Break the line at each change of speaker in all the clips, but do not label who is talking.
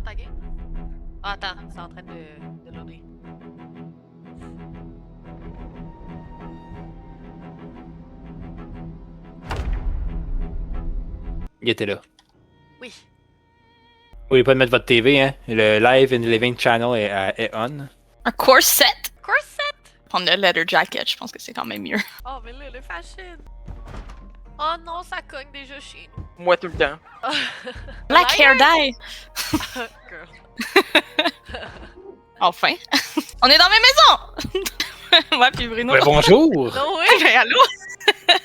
dans ta game? Ah, attends, c'est en train de loader.
Il était là.
Oui.
N'oubliez pas de mettre votre TV, hein. Le live and living channel est on.
Un corset?
Corset!
Prendre le leather jacket, je pense que c'est quand même mieux.
Oh, mais là, le fashion! Oh non, ça cogne déjà chez nous.
Moi tout le temps.
Black hair dye!
Girl.
Enfin! On est dans la même maison! Ouais, puis Bruno.
Ouais, bonjour!
No way!
Ben, allô?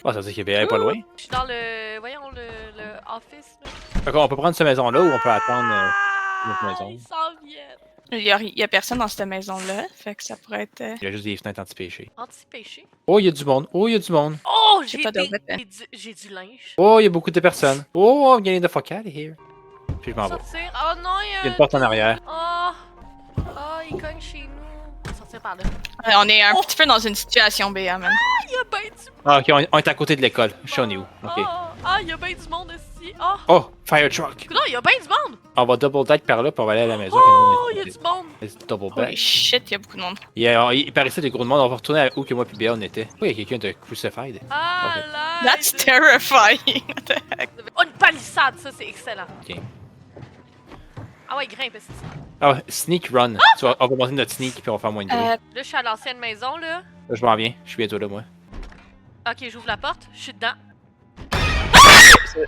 Oh, ça veut dire qu'il est pas loin.
Je suis dans le... Voyons, le office, là.
Fait qu'on peut prendre cette maison-là ou on peut attendre notre
Ah,
maison.
ils s'en viennent.
Il y a personne dans cette maison-là, fait que ça pourrait être.
Il y a juste des fenêtres anti-péché.
Anti-péché.
Oh, il y a du monde. Oh, il y a du monde.
Oh,
J'ai
j'ai
pas de
des...
weapon.
j'ai du linge.
Oh, il y a beaucoup de personnes. Oh, I'm getting the fuck out of here. Puis je m'en vais.
Sortir. Oh non, il y a...
Il y a une porte en arrière.
Oh, oh, il cogne chez nous. On va sortir par là.
On est un petit peu dans une situation BA, man.
Il y a ben du...
Ah, ok, on est à côté de l'école. Je sais on est où. Ok.
Oh, ah, il y a ben du monde ici. Oh,
Oh, fire truck.
non, il y a ben du monde.
On va double deck par là, puis on va aller à la maison.
Oh, il y a du monde.
Double
Holy
deck.
shit, il y a beaucoup de monde.
Il paraissait des gros de monde. On va retourner à où que moi puis Béa on était. Oui, il y a quelqu'un de crucified.
Ah,
Ok.
là.
That's terrifying! What the heck?
Oh, une palissade, ça, c'est excellent.
Ok.
Ah ouais, grimpe ici.
Ah, sneak run. On va monter notre sneak, puis on va faire moins de bruit.
Là, je suis à l'ancienne maison, là.
Là, je m'en viens. Je suis bientôt là, moi.
Ok, j'ouvre la porte. Je suis dedans.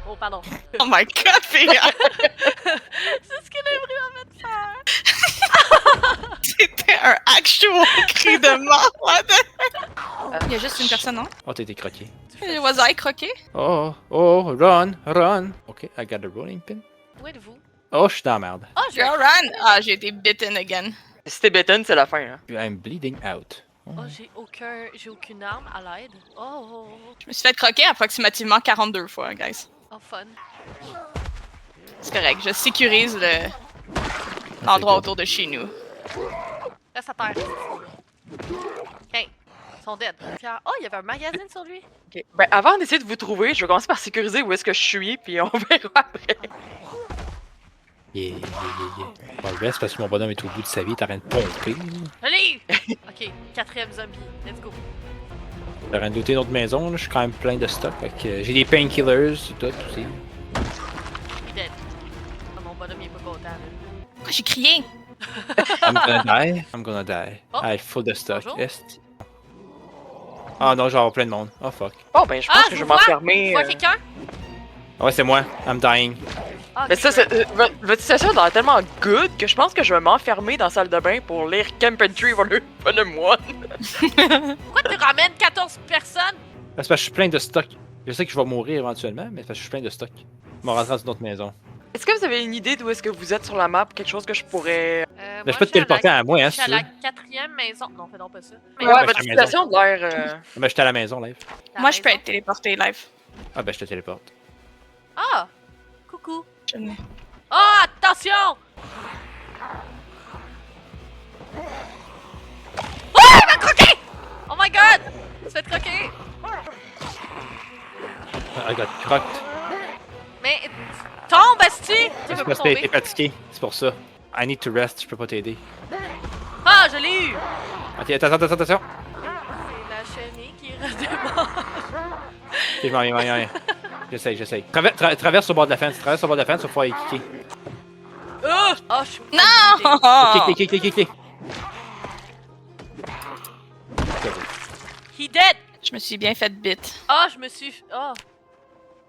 Oh, pardon.
Oh my god, Féa!
C'est ce que le bruit m'a fait faire.
C'était un actual cri de mort! What the heck? Il y a juste une personne, non?
Oh, t'as été croqué.
Was I croqué?
Oh, oh, run, run. Ok, I got a rolling pin.
Où êtes-vous?
Oh, je suis dans la merde.
Oh, je...
Girl run! Ah, j'ai été bitten again.
Si t'es bétonne, c'est la fin. Hein.
I'm bleeding out.
Oh, j'ai aucune arme à l'aide. Oh,
Je me suis fait croquer approximativement 42 fois, guys.
oh, fun.
C'est correct, je sécurise l'endroit autour de chez nous.
Reste à terre. Ok. Ils sont dead. Pierre. Oh, il y avait un magazine sur lui.
Ok. Ben, avant d'essayer de vous trouver, je vais commencer par sécuriser où est-ce que je suis, puis on verra après.
Yeah. Bon, le reste, parce que mon bonhomme est au bout de sa vie, t'es en train de pomper.
Allez! Ok, 4e zombie. Let's go.
T'es en train de looter notre maison, là. Je suis quand même plein de stock. Fait que j'ai des painkillers, tout aussi.
Il est dead. Oh, mon bonhomme, il est pas content, là.
Pourquoi j'ai crié?
I'm gonna die.
Oh.
Ah, full de stock.
Bonjour.
Est. Ah non, genre plein de monde. Oh fuck.
Bon, ben, je pense que je vais m'enfermer.
Tu vois quelqu'un?
Ah ouais, c'est moi. I'm dying.
Ah,
Mais
ok,
ça,
good.
votre situation a l'air tellement good que je pense que je vais m'enfermer dans la salle de bain pour lire Carpentry Volume 1.
Pourquoi tu ramènes 14 personnes?
C'est parce que je suis plein de stock. Je sais que je vais mourir éventuellement, mais c'est parce que je suis plein de stock. Je vais rentrer dans une autre maison.
Est-ce que vous avez une idée d'où est-ce que vous êtes sur la map? Quelque chose que je pourrais...
Mais je peux te téléporter à moi, hein,
Je suis
si
à
tu
la
veux.
4e maison. Non, fais donc pas ça.
Ouais,
ben,
votre
je suis à la
situation a l'air...
Ben, j'étais à la maison, live.
Moi, je peux être téléporté live.
Ah, ben, je te téléporte.
Ah! Coucou!
Je ne-
Oh, attention! Oh, il m'a croqué! Oh my god! Tu fais croquer!
I got crocked.
Mais tombe, Asti! Tu
C'est
veux pas
parce que t'es
tomber?
fatigué, c'est pour ça. I need to rest, je peux pas t'aider.
Ah, je l'ai eu!
Ok, attention.
C'est la chenille qui redémarre.
Ok, je m'en viens. J'essaye. Traverse au bord de la fence, il faut pouvoir y cliquer.
Oh, je suis...
Non!
Clique.
He dead!
Je me suis bien fait bite.
Ah, je me suis... Oh.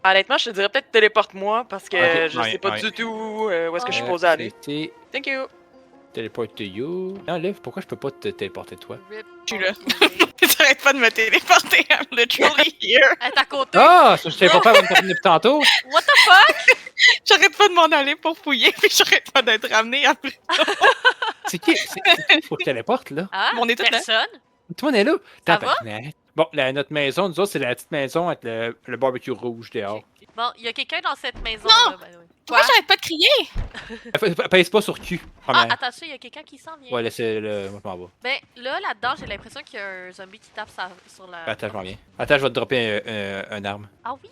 Honnêtement, je te dirais peut-être téléporte-moi parce que
Ok,
je
ouais,
sais pas
ouais.
du tout où est-ce que je suis supposé aller.
C'était
Thank you.
teleport to you. Non, Liv, pourquoi je peux pas te téléporter toi?
Rip.
Je suis là. T'arrêtes pas de me téléporter, I'm literally here.
Elle est à côté.
Ah, ça, je t'avais pas fait avant de terminer depuis tantôt.
What the fuck?
J'arrête pas de m'en aller pour fouiller, puis j'arrête pas d'être ramené après.
C'est qui? Faut que je téléporte, là.
Hein?
On est toutes là.
Personne?
Tout le monde est là.
Ça va?
Tabarnak. Bon, notre maison, nous autres, c'est la petite maison avec le barbecue rouge dehors.
Bon, il y a quelqu'un dans cette maison.
Non!
Là, by the way.
Pourquoi j'arrête pas de crier?
Pèse pas sur Q.
Ah,
première.
attention, il y a quelqu'un qui s'en vient.
Ouais, laissez-le. Moi, je m'en vais.
Ben, là-dedans, j'ai l'impression qu'il y a un zombie qui tape sur la...
Attends, je m'en viens. Attends, je vais te dropper un arme.
Ah oui?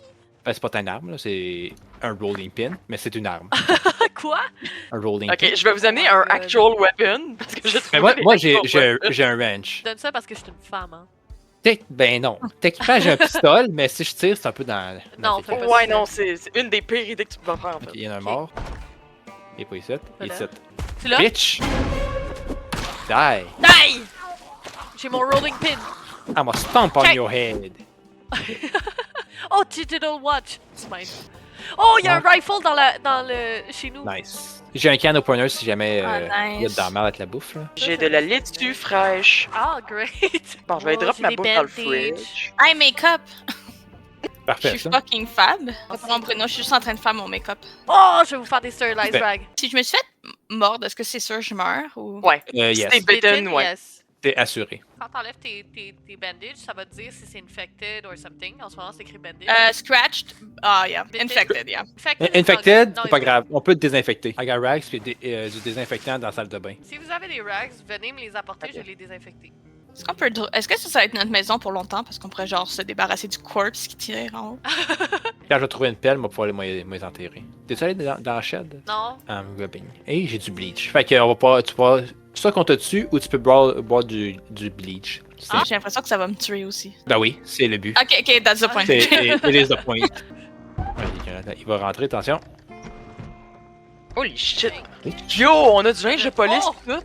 C'est pas une arme, là, c'est un rolling pin, mais c'est une arme.
Quoi?
Un rolling pin.
Ok, je vais vous amener un actual weapon. Parce que je
Mais moi j'ai un wrench.
Je donne ça parce que je suis une femme, hein.
Ben non. Techniquement, j'ai un pistolet, mais si je tire, c'est un peu dans
Non,
la
fais
tête.
pas
Ouais,
ça.
non, c'est une des pires idées que tu peux faire en fait.
Ok, il y en a un
Ok.
mort. Il est pas ici. Il est
Voilà.
ici.
Tu l'as?
Bitch! Die!
Die! J'ai mon rolling pin.
I'm a stomp on
Ok.
your head.
Oh, digital watch. C'est mine. Oh, il y a un rifle dans le chez nous.
Nice. J'ai un can opener si jamais
Ah,
il y a
nice.
de la merde avec la bouffe. Là.
J'ai de la laitue fraîche.
Ah, great.
Bon, je vais
Oh,
drop
j'ai
ma
des
bouffe dans le
bandages.
fridge.
Hey, make-up! Je
Parfait,
suis
ça.
fucking fab. Attends, Bruno, je suis juste en train de faire mon make-up.
Oh, je vais vous faire des sterilized
Ben.
rags.
Si je me suis fait mordre, est-ce que c'est sûr que je meurs ou.
Ouais.
Yes,
C'était bitten, ouais.
Yes.
t'es assuré.
Quand t'enlèves tes bandages, ça va te dire si c'est infected or something. En ce moment, c'est écrit bandage.
Scratched. Ah, yeah.
Bitten.
Infected, yeah.
Infected,
Infected,
non,
c'est pas grave. On peut te désinfecter. I got rags puis du désinfectant dans la salle de bain.
Si vous avez des rags, venez me les apporter, je vais les désinfecter.
Est-ce que ça va être notre maison pour longtemps? Parce qu'on pourrait genre se débarrasser du corpse qui tire en haut.
Quand je vais trouver une pelle, on va pouvoir les enterrer. T'es allé dans la shed?
Non?
I'm rubbing. Et j'ai du bleach. Fait qu'on va pas. Tu vas. Soit qu'on te tue ou tu peux boire du bleach. C'est-
Ah, j'ai l'impression que ça va me tuer aussi.
Ben oui, c'est le but.
Ok, ok, that's the point.
C'est it is the point. Ouais, il va rentrer, attention.
Holy shit. Yo, on a du linge de police.
Oh!
tout.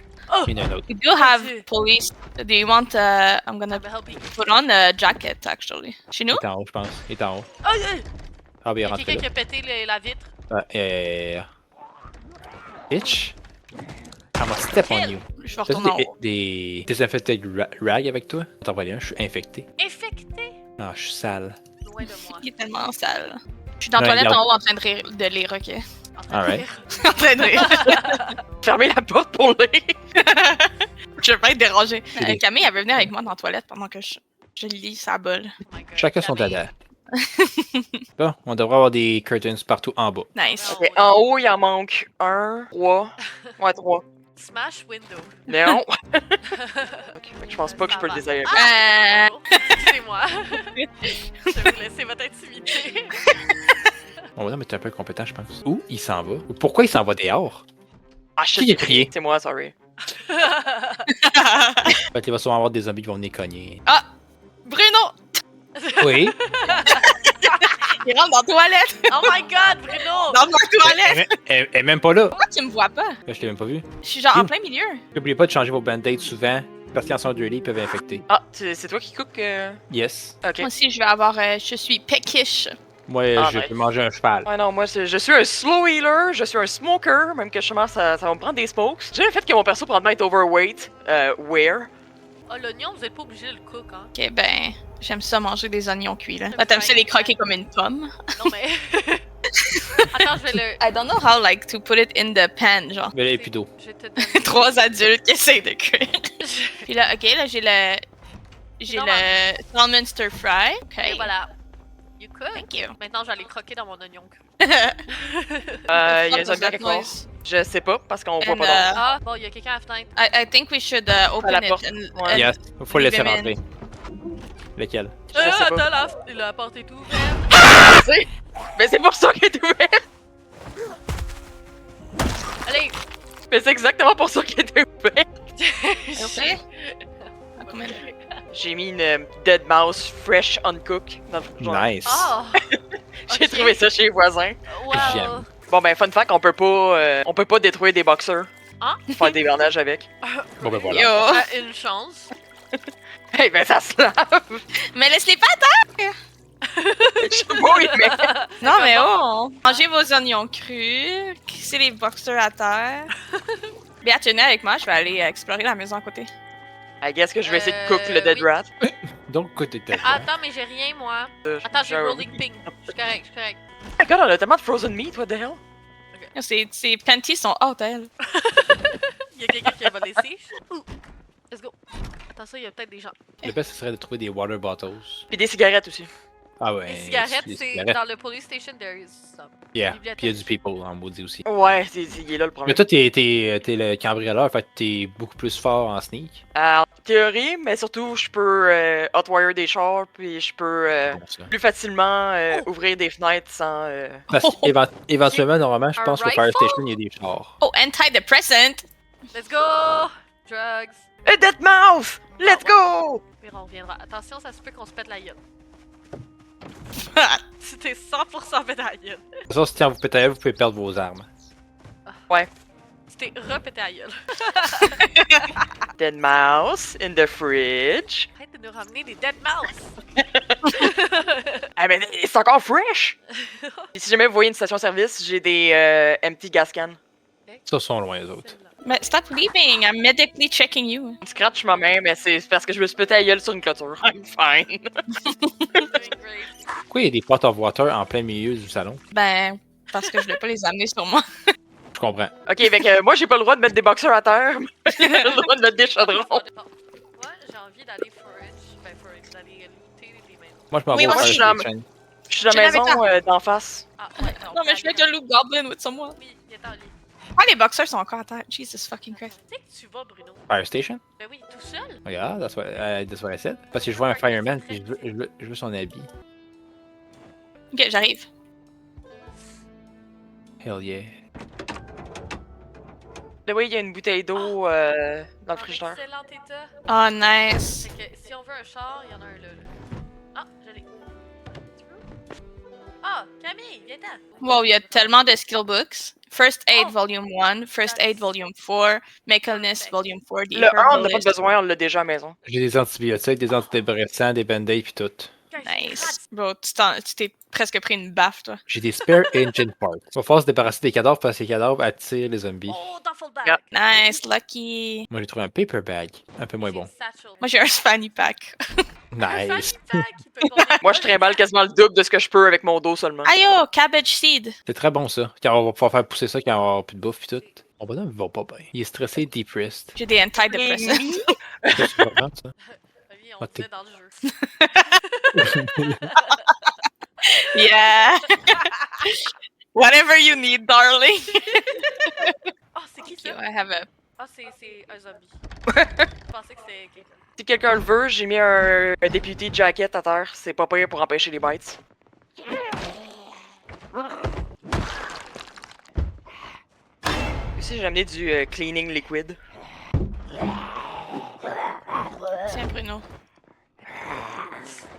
Il y en a un autre.
We do have
Vas-y.
police. Do you want, I'm gonna
I'm helping.
put on a jacket, actually. Chez nous?
Il est en haut, je pense. Il est en haut.
Oh,
Ah, ben il
il y
est
a
rentré
quelqu'un qui
là.
a pété la vitre.
Bitch. I'm gonna step on you.
Je vais
T'as
retourner en haut.
des désinfected rags avec toi? T'en vois un, je suis infecté.
Infecté?
Ah, je suis sale.
Loin de moi.
Il est tellement sale. Je suis dans la
Ouais,
toilette
regarde.
en haut en train de rire, de lire, ok?
En train de
Alright.
rire.
En train de rire.
Fermez la porte pour lire.
Je vais pas être dérangée.
J'ai des-
Camille, elle veut venir avec moi dans la toilette pendant que je lis sa bolle.
Oh my God.
Chacun son
Camille.
dada. Bon, on devrait avoir des curtains partout en bas.
Nice.
Non.
Ok, en haut, il en manque un, 3. Ouais, 3.
Smash window.
Non. Ok, fait que je pense pas que je peux le désagréger.
Euh.
C'est moi. Je vais vous laisser votre intimité.
Oh non, mais t'es un peu compétent, je pense. Où il s'en va? Ou pourquoi il s'en va dehors?
Ah,
Qui a crié?
C'est moi, sorry.
Fait qu'il va sûrement avoir des zombies qui vont venir cogner.
Bruno!
Oui.
Il rentre dans la toilette!
Oh my God, Bruno!
Dans ma toilette!
Elle est même pas là.
Pourquoi tu me vois pas?
Là, je t'ai même pas vu.
Je suis genre en
Où?
plein milieu.
N'oubliez pas de changer vos band-aids souvent. Parce qu'en sont deux lits, ils peuvent infecter.
Ah, c'est toi qui cook.
Yes.
Ok.
Moi aussi, je vais avoir. Je suis peckish.
Moi,
Ah,
je
nice.
peux manger un cheval.
Ouais, non, moi, je suis un slow healer, je suis un smoker, même que je commence ça va me prendre des smokes. J'ai le fait que mon perso probablement est overweight. Where?
Oh, l'oignon, vous êtes pas obligé de le cook, hein?
Ok, ben. J'aime ça manger des oignons cuits, là. T'aimes ça les croquer comme une pomme?
Non, mais. Attends, je vais le.
I don't know how, like, to put it in the pan, genre.
Mais là, il y a plus d'eau.
Je vais te donner.
3 adultes qui essayent de cuire. Puis là, ok, là, j'ai le. J'ai
Non,
le salmon stir fry. Ok.
Et voilà. You cook.
Thank you.
Maintenant, j'allais croquer dans mon oignon cru.
Il y a un zombie à quelque part.
noise?
Je sais pas, parce qu'on voit
And,
pas d'autre.
Ah, bon, il y a quelqu'un à la fenêtre.
I think we should open
la
it
porte.
and,
Ouais.
Yes. Faut le laisser
leave him in.
rentrer. Lequel?
Je sais pas.
Attends, la porte est ouverte.
Mais c'est pour ça qu'elle est ouverte!
Allez!
Mais c'est exactement pour ça qu'elle est ouverte!
Ok. Ah, combien de-
J'ai mis une dead mouse fresh uncooked dans le fourgon.
Nice.
Oh!
J'ai
Ok.
trouvé ça chez les voisins.
Wow!
J'aime.
Bon ben fun fact, on peut pas détruire des boxers.
Hein?
Faire des vernages avec.
Bon, ben voilà.
Yo!
Ah, une chance.
Hey ben ça se lave!
Mais laisse-les pas
Je sais pas où ils mettent.
Non, mais oh! Mangez vos oignons crus, crissez les boxers à terre. Béat, tu venais avec moi, je vais aller explorer la maison à côté.
I guess que je vais essayer de cook le dead
oui.
rat.
Donc, écoutez, t'as
Ah, attends, mais j'ai rien, moi. Attends, j'ai rolling ping. Je suis correct, je suis correct.
Oh my god, on a tellement de frozen meat, what the hell?
Ces panties sont hautes, elles.
Il y a quelqu'un qui a volé ici. Ouh! Let's go. Attends, ça, il y a peut-être des gens.
Le best, ce serait de trouver des water bottles.
Puis des cigarettes aussi.
Ah ouais.
Les cigarettes,
les
c'est
cigarettes.
dans le police station, there is some.
Yeah.
bibliothèque.
Puis il y a du people en maudit aussi.
Ouais, il est là le
Mais
problème.
toi, t'es le cambrioleur, fait que t'es beaucoup plus fort en sneak.
En théorie, mais surtout, je peux hotwire des chars, puis je peux
Bon, ça.
plus facilement ouvrir des fenêtres sans.
Parce qu'éventuellement, normalement, je
Un
pense qu'au Fire
rifle?
Station, il y a des chars.
Oh, antidepressant!
Let's go! Drugs.
A dead mouse! Let's go!
Mais on reviendra. Attention, ça se peut qu'on se pète la gueule. C'était 100% pété la gueule.
De toute façon, si vous pétez la gueule, vous pouvez perdre vos armes.
C'était repété la gueule.
Dead mouse in the fridge.
Arrête de nous ramener des dead mouse!
Ah, mais c'est encore fresh! Et si jamais vous voyez une station-service, j'ai des empty gas cans.
Ça sont loin, les autres.
Celle-là.
Mais stop leaving, I'm medically checking you.
Je scratch ma main, mais c'est parce que je me suis pété la gueule sur une clôture. I'm fine.
Doing great.
Pourquoi il y a des pots of water en plein milieu du salon?
Ben, parce que je voulais pas les amener sur moi.
Je comprends.
Ok, fait que moi j'ai pas le droit de mettre des boxers à terre, mais j'ai le droit de mettre des chaudrons.
Moi, j'ai envie d'aller forage. Ben, forage, d'aller looter des maisons.
Moi, je m'en
Oui,
vais au
moi,
Fire
je suis dans-
Station.
Je suis dans
Je
la
l'avais
maison d'en face.
Ah, ouais,
Non, mais je vais te loot goblin with someone.
Oui, il est en lit.
Ah, les boxers sont encore à terre. Jesus fucking Christ.
Tu sais que tu vas, Bruno.
Fire Station?
Ben oui, tout seul.
Regarde, that's what I said. Parce que je vois un fireman et je veux son habit.
Ok, j'arrive.
Hell yeah.
Là, oui, il y a une bouteille d'eau dans le
En
frigidaire.
excellent état.
Oh, nice.
Fait que si on veut un char, il y en a un là. Ah, je l'ai. Tu veux? Ah, Camille, viens-t'en.
Wow, il y a tellement de skill books. First Aid
Oh.
Volume 1, First Aid Volume 4, Mechanist Volume 4, The
Le 1, on n'a pas
Herbalist.
besoin, on l'a déjà à la maison.
J'ai des antibiotiques, des antidépressants, des band-aids pis tout.
Nice. Bro, tu t'es presque pris une baffe, toi.
J'ai des spare engine parts. Il va falloir se débarrasser des cadavres parce que les cadavres attirent les zombies.
Oh, duffel bag.
Yeah.
Nice, lucky.
Moi, j'ai trouvé un paper bag. Un peu moins
J'ai
bon.
une satchel.
Moi, j'ai un fanny pack.
Un
Nice.
fanny pack qui peut contenir-
Moi, je trimballe quasiment le double de ce que je peux avec mon dos seulement.
Aïe, oh, cabbage seed.
C'est très bon ça. Quand on va pouvoir faire pousser ça quand on va avoir plus de bouffe pis tout. Mon bonhomme il va pas bien. Il est stressé, depressed.
J'ai des antidepressants.
Qu'est-ce que tu vas prendre, ça?
Oui, on
Ah,
le
t'es-
disait dans le jeu.
Yeah. Whatever you need, darling.
Oh, c'est qui
Okay,
ça?
I have a...
Ah, c'est un zombie. Je pensais que c'était quelqu'un.
Si quelqu'un le veut, j'ai mis un deputy jacket à terre. C'est pas pire pour empêcher les bites. Ici, j'ai amené du cleaning liquid.
Tiens, Bruno.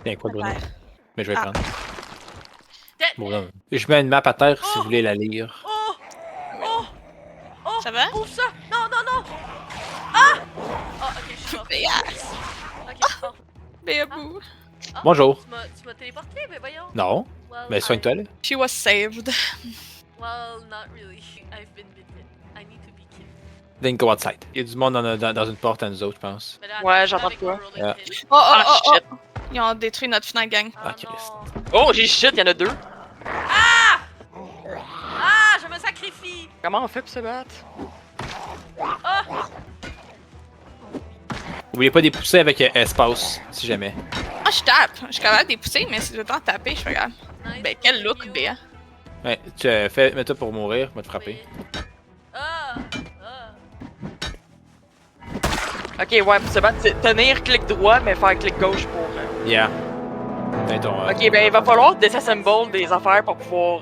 Tiens, quoi, Bruno?
Ouais.
Mais je vais
Ah.
prendre.
Dead.
Bon, là, je mets une map à terre si vous voulez la lire.
Oh! Oh! Oh!
Ça va?
Ouvre ça! Non, non, non! Ah! Oh, ok, je suis morte.
Yes.
Ok, bon.
Béabou.
Ah,
Bonjour.
Tu m'as téléporté, mais voyons.
Non,
Well,
mais soigne-toi là.
She was saved.
Well, not really. I've been bitten. I need to be killed.
Then go outside. Il y a du monde dans une porte à nous autres, je pense.
Mais là,
Ouais,
attends,
j'entends
avec
quoi?
mon rolling
Ah.
pin.
Oh, oh,
Ah,
oh, oh.
shit.
Ils ont détruit notre fenêtre, gang.
Ah,
Ah, Christ.
non.
Oh, j'ai shit, il y en a deux.
Ah! Je me sacrifie!
Comment on fait pour se battre?
Ah!
N'oubliez pas d'épousser avec espace, si jamais.
Ah, je tape. Je suis capable de les pousser, mais c'est le temps de taper, je suis regarde.
Nice,
Ben, quel look,
Rio.
Béa.
Ouais, mets-toi pour mourir, va te frapper.
Oui. Ah!
Ok, ouais, pour se battre, c'est tenir clic droit, mais faire clic gauche pour.
Yeah. Tiens ton.
Ok, ben il va falloir disassemble des affaires pour pouvoir.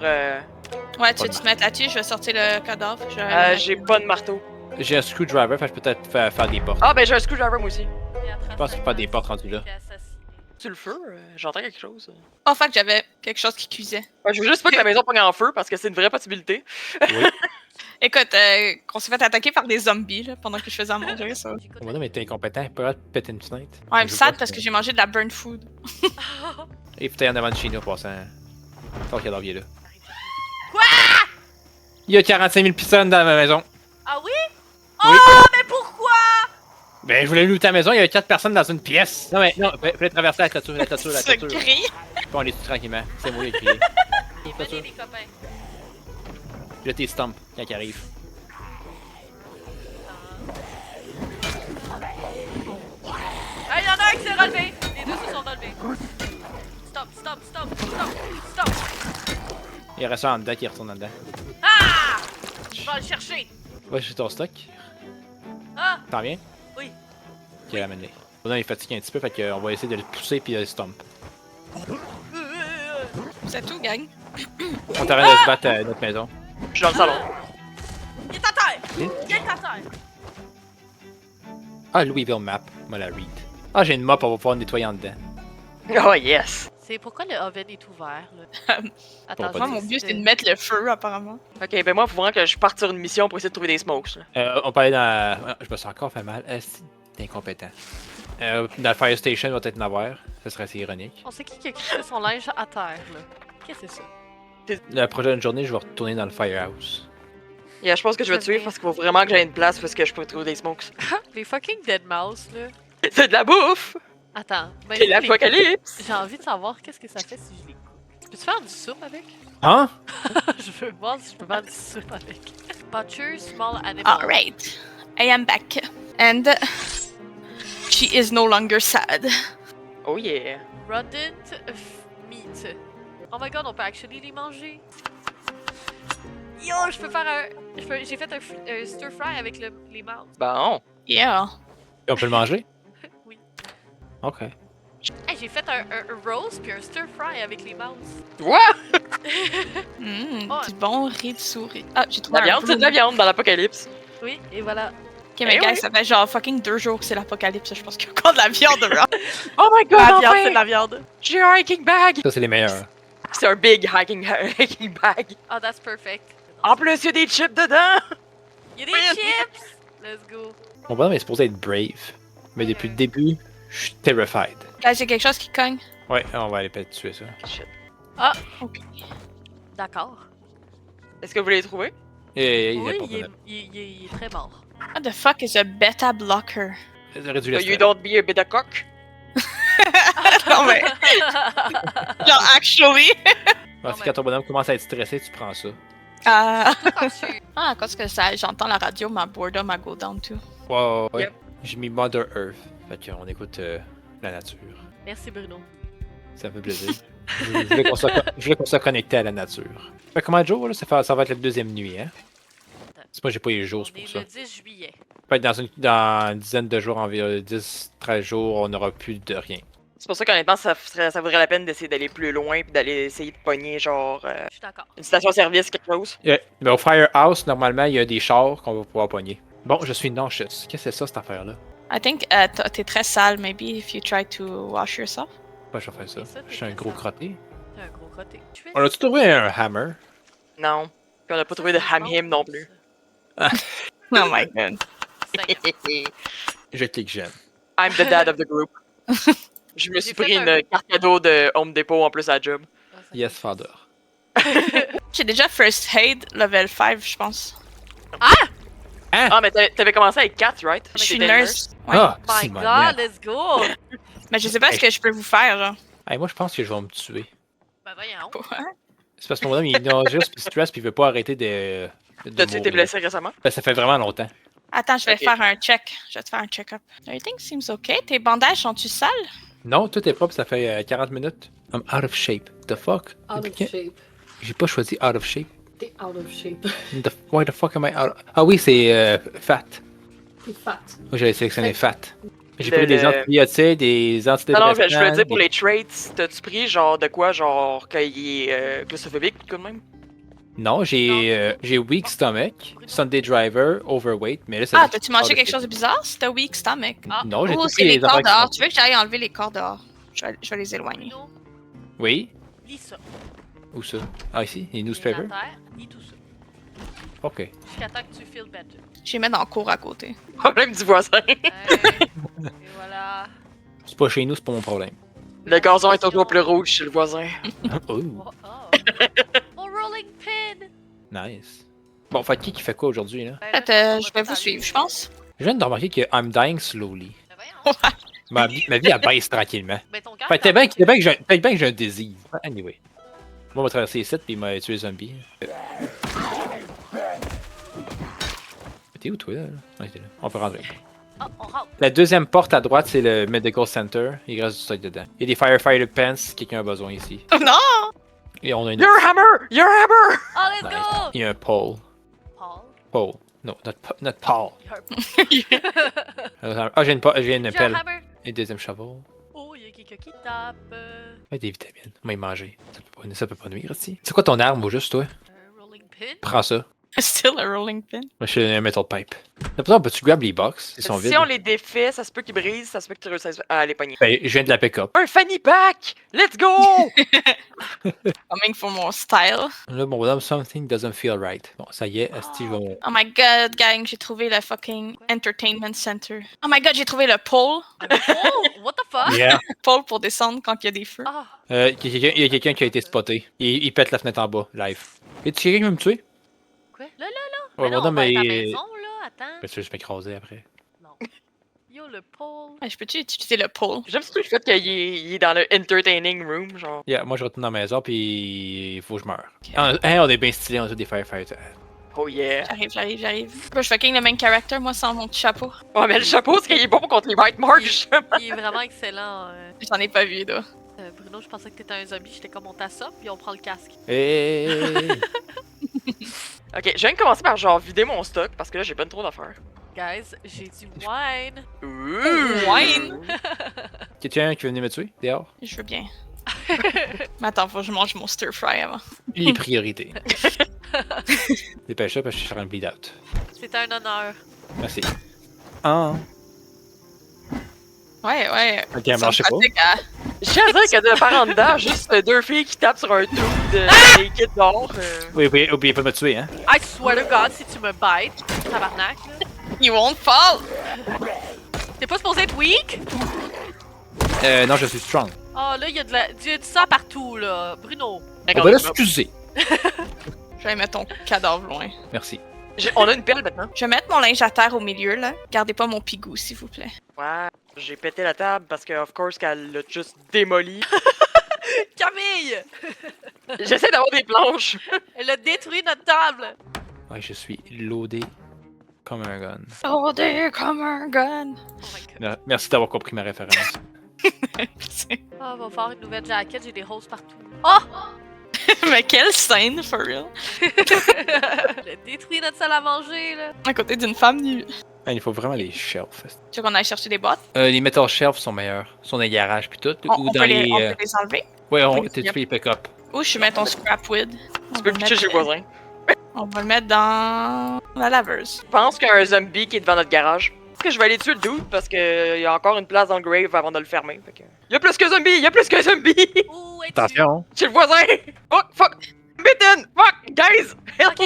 Ouais, tu veux te mettre là-dessus, je vais sortir le cadavre. Je vais
J'ai pas de marteau.
J'ai un screwdriver, fait que je peux peut-être faire des portes.
Ah, ben j'ai un screwdriver moi aussi.
Je pense qu'il n'y a pas des portes rendues là.
Tu le feu? J'entends quelque chose.
Oh, fuck, j'avais quelque chose qui cuisait.
Ouais, je veux juste pas que la maison pogne en feu parce que c'est une vraie possibilité.
Oui.
Écoute, qu'on s'est fait attaquer par des zombies là, pendant que je faisais à manger, ça.
Mon bonhomme est incompétent, il peut pas péter une fenêtre.
Ouais, I'm
Je
sad
vois
parce
ça.
que j'ai mangé de la burnt food.
Et peut-être en avant de chez nous, en passant. Tant qu'il y a là.
Quoi?
Il y a 45 000 personnes dans ma maison.
Ah oui?
Oui.
Oh, mais pourquoi?
Ben, je voulais looter la maison, il y avait 4 personnes dans une pièce. Non, mais non, fallait traverser la clôture, la
Ce
clôture.
cri.
Puis on est tout tranquillement. C'est moi qui ai crié.
Venez les copains.
Là, t'es stump quand il arrive.
Ah, il y en a un qui s'est relevé! Les deux se sont relevés. Stop, stop, stop, stop, stop.
Il reste un en dedans qui retourne en dedans.
Ah! Je vais le chercher.
Va chercher ton stock.
Ah!
T'en viens?
Oui.
Ok, ramène-le. Bon, il est fatigué un petit peu, fait qu'on va essayer de le pousser puis de le stomp.
C'est tout, gang.
On t'arrête de se battre à notre maison.
Je suis dans le salon.
Il est à terre!
Hein?
Il est à terre!
Ah, Louisville Map. Moi, la read. Ah, j'ai une mop, on va pouvoir nettoyer en dedans.
Oh yes!
C'est pourquoi le oven est ouvert, là? Attends,
Pas
Moi,
de-
mon but, c'est de mettre le feu, apparemment.
Ok, ben moi, faut vraiment que je parte sur une mission pour essayer de trouver des smokes. Là.
On peut aller dans... Ah, je me suis encore fait mal. C'est incompétent. Dans le Fire Station, il va peut-être en avoir. Ça serait assez ironique.
On sait qui a crissé son linge à terre, là. Qu'est-ce que c'est ça?
La prochaine journée, je vais retourner dans le Firehouse.
Yeah, je pense que je vais te suivre parce qu'il faut vraiment que j'aie une place parce que je peux trouver des smokes.
Les fucking dead mouse, là.
C'est de la bouffe!
Attends. Ben,
C'est l'apocalypse!
J'ai envie de savoir qu'est-ce que ça fait si je les coupe. Peux-tu faire du soupe avec?
Hein?
Je veux voir si je peux faire du soupe avec. Butcher, small animal.
Alright. I am back. And she is no longer sad.
Oh yeah!
Rodent meat. Oh my god, on peut actually les manger. Yo, je peux faire un... J'ai fait un stir fry avec les mouses.
Bon!
Yeah.
Et on peut le manger?
Oui.
Ok.
Hey, j'ai fait un roast puis un stir fry avec les mouses.
What?
Mmh,
Oh.
du bon riz de souris. Ah, j'ai trouvé
La
un
viande, c'est de la
bloom.
viande dans l'apocalypse.
Oui, et voilà.
Ok, mais
Eh
guys,
oui.
ça fait genre fucking 2 jours que c'est l'apocalypse. Je pense qu'il y a encore de la viande raw.
Oh my god!
La viande,
enfin!
c'est de la viande.
J'ai un hiking bag!
Ça, c'est les meilleurs.
C'est un big hiking bag.
Oh, that's perfect.
En plus, il y a des chips dedans!
Il y a des chips! Let's go.
Mon bonhomme est supposé être brave. Mais depuis le début, je suis terrified.
Guys, c'est quelque chose qui cogne.
Ouais, on va aller peut-être tuer ça.
Shit.
Ah,
Ok.
d'accord.
Est-ce que vous l'avez trouvé?
Il est
Oui,
pas
il est,
bonhomme.
il est très mort.
What the fuck is a beta blocker?
J'aurais dû
You
laisser.
don't be a bit of cock?
Non, mais. Genre, actually.
Parce que quand ton bonhomme commence à être stressé, tu prends ça.
Ah,
Quand tu...
à cause que ça, j'entends la radio, ma boredom a go down too.
Wow, ouais.
Yep.
J'ai mis Mother Earth. Fait qu'on écoute la nature.
Merci Bruno.
Ça me fait plaisir. Je voulais qu'on soit connecté à la nature. Fait comment Joe, là, ça va être la deuxième nuit, hein? C'est moi, j'ai pas eu les jours,
On
c'est pour
est
ça.
le 10 juillet.
Peut-être dans une dizaine de jours, environ 10-13 jours, on n'aura plus de rien.
C'est pour ça qu'honnêtement, ça vaudrait la peine d'essayer d'aller plus loin puis d'aller essayer de pogner genre
Je suis d'accord.
une station-service, quelque chose.
Mais au Firehouse, normalement, il y a des chars qu'on va pouvoir pogner. Bon, je suis nauseous. Qu'est-ce que c'est ça, cette affaire-là?
I think t'es très sale, maybe if you try to wash yourself.
Ouais, je vais faire ça.
Et ça, t'es
Je suis un
très
gros
sale.
crotté.
T'es un gros côté.
On a-tu trouvé un hammer?
Non. Puis on a pas trouvé de ham-him non plus.
Oh my god.
Je clique j'aime.
I'm the dad of the group. Je me suis
J'ai fait
pris
un-
une carte cadeau de Home Depot en plus à la job.
Yes, father.
J'ai déjà first aid level 5, je pense.
Ah, mais t'avais commencé avec 4, right?
Je suis
T'étais
nurse. Ouais.
Ah,
My
si, mon
god,
Dieu.
let's go!
Mais je sais pas ce que je peux vous faire, là.
Hey, moi, je pense que je vais me tuer.
Ben voyons.
Quoi?
C'est parce que mon bonhomme, il est nauseous, puis stress, puis il veut pas arrêter de
T'as-tu été
mourir.
blessé récemment?
Ben, ça fait vraiment longtemps.
Attends, je vais
Ok.
faire un check. Je vais te faire un check-up. Everything seems okay. Tes bandages sont-tu sales?
Non, tout est propre, ça fait 40 minutes. I'm out of shape. The fuck?
Out
Depuis
of
quand-
shape.
J'ai pas choisi out of shape.
T'es out of shape.
Why the fuck am I out of... Ah oui, c'est fat.
T'es fat.
Moi, j'avais sélectionné fat. J'ai
Le-
pris des
le-
antibiotiques, des
Non,
antidépressants.
non, je voulais dire pour
des-
les traits, t'as-tu pris genre de quoi? Genre qu'il est claustrophobique ou de même?
Non, j'ai weak stomach, Sunday driver, overweight, mais là, ça
Ah,
dit-
t'as-tu mangé quelque chose de bizarre? C'était weak stomach.
Ah,
Non, j'ai
Oh,
tout
c'est
pris
les corps
affaires qui
dehors.
sont-
Tu veux que j'aille enlever les corps dehors? Je vais les éloigner.
Bruno,
Oui?
lis ça.
Où ça? Ah, ici? Les
Lis la
newspapers?
terre, lis tout ça.
Ok.
Jusqu'à temps que tu feel better.
Je les mets dans le cours à côté.
Problème du voisin.
Et voilà.
C'est pas chez nous, c'est pas mon problème.
Le gazon est toujours plus rouge chez le voisin.
Oh,
Oh, oh. Mon rolling pin!
nice. Bon, fait qui fait quoi aujourd'hui, là?
Ben,
En fait,
là,
je vais vous suivre, je pense.
Je viens de remarquer que I'm dying slowly.
Ben voyons.
Ma vie, elle baisse tranquillement.
Ben ton cœur.
Fait que t'es bien que j'ai un désir. Anyway. Moi, on va traverser les sites puis il m'a tué les zombies. T'es où, toi, là? Ah, t'es là. On peut rentrer.
Oh, on rentre.
La deuxième porte à droite, c'est le Medical Center. Il reste du stock dedans. Il y a des Firefighter Pants si quelqu'un a besoin ici.
Non!
Et on a une.
Your hammer! Your hammer!
Oh, let's
Nice.
go!
Il y a un pole.
Paul.
Pole. Non, not Paul.
Il y a un-
Ah, j'ai une
J'ai un
pelle.
hammer.
Et deuxième chapeau.
Oh, il y a quelqu'un qui tape.
Ouais, des vitamines. On va y manger. Ça peut pas nuire ici. C'est quoi ton arme au juste, toi?
Un rolling pin.
Prends ça.
Still a rolling pin.
Moi, je suis un metal pipe. D'abord, peux-tu grab les box? Ils sont vides.
Si on les défait, ça se peut qu'ils brisent, ça se peut que tu réussisses à les pogner.
Ben, je viens de la pick up.
Un fanny pack! Let's go!
Coming for more style.
Là, mon bonhomme, something doesn't feel right. Bon, ça y est, Asti, je vais.
Oh my god, gang, j'ai trouvé le fucking entertainment center. Oh my god, j'ai trouvé le pole.
Oh, what the fuck?
Yeah.
Pole pour descendre quand il y a des feux.
Ah,
Il y a quelqu'un qui a été spoté. Il pète la fenêtre en bas, live. Y a-tu quelqu'un qui veut me tuer?
quoi? Là, là,
Ouais,
là.
mon homme
à ta
est.
maison, là, attends.
Ben, tu veux juste m'écraser après.
Non. Yo, le pole.
Ouais, je peux-tu utiliser le pole?
J'aime surtout le fait qu'il est dans le entertaining room, genre.
Yeah, moi je retourne dans la maison puis il faut que je meure. On est bien stylé, on a des firefighters.
Oh yeah.
J'arrive. Bro, je fucking le main character, moi, sans mon petit chapeau.
Ouais, mais le chapeau, c'est qu'il est bon contre les bite marks, justement.
Il est vraiment excellent.
J'en ai pas vu, là.
Bruno, je pensais que t'étais un zombie. J'étais comme on t'assomme, puis on prend le casque.
Hey!
Ok, je viens de commencer par genre vider mon stock parce que là j'ai pas trop d'affaires.
Guys, j'ai du wine.
Ouh!
Wine.
Quelqu'un qui veut venir me tuer dehors?
Je veux bien. Mais attends, faut que je mange mon stir fry avant.
Les priorités. Dépêche-toi parce que je suis en train de bleed out.
C'était un honneur.
Merci. Ah.
Ouais.
Ok, alors je sais pas.
Sympathique, hein?
Je tiens à dire que de par en dedans, juste deux filles qui tapent sur un trou de naked d'or.
Oui, oubliez pas de me tuer, hein.
I swear to God, si tu me bites, tabarnak, là.
You won't fall!
T'es pas supposé être weak?
Non, je suis strong.
Oh, là, il y a du sang partout, là. Bruno.
On va l'excuser.
Je vais mettre ton cadavre loin.
Merci.
On a une pelle maintenant.
Je vais mettre mon linge à terre au milieu, là. Gardez pas mon pigou, s'il vous plaît.
Ouais, j'ai pété la table parce que, of course, qu'elle l'a juste démoli.
Camille!
J'essaie d'avoir des planches.
Elle a détruit notre table!
Ouais, je suis loadé comme un gun.
Oh, there come our gun!
Oh my God.
Merci d'avoir compris ma référence.
Ah, on va faire une nouvelle jacket, j'ai des roses partout. Oh!
Mais quelle scène, for real!
Elle a détruit notre salle à manger, là.
À côté d'une femme nue.
Il faut vraiment les shelves.
Tu veux qu'on aille chercher des boîtes?
Les metal shelves sont meilleurs. Ils sont dans les garages puis tout.
On
ou dans
peut
les.
on peut les enlever?
Ouais,
on peut
tu
les-
peux les pick up.
Ou je mets ton scrap wood?
Tu peux pitcher chez le voisin.
On va le mettre dans la laveuse.
Je pense qu'il y a un zombie qui est devant notre garage. Est-ce que je vais aller tuer le dude parce qu'il y a encore une place dans le grave avant de le fermer. Fait que... Il y a plus qu'un zombie! Il y a plus qu'un zombie!
Ouh, es-tu?
Attention.
Chez le voisin! Oh, fuck! Bitten! Fuck! Guys! Help!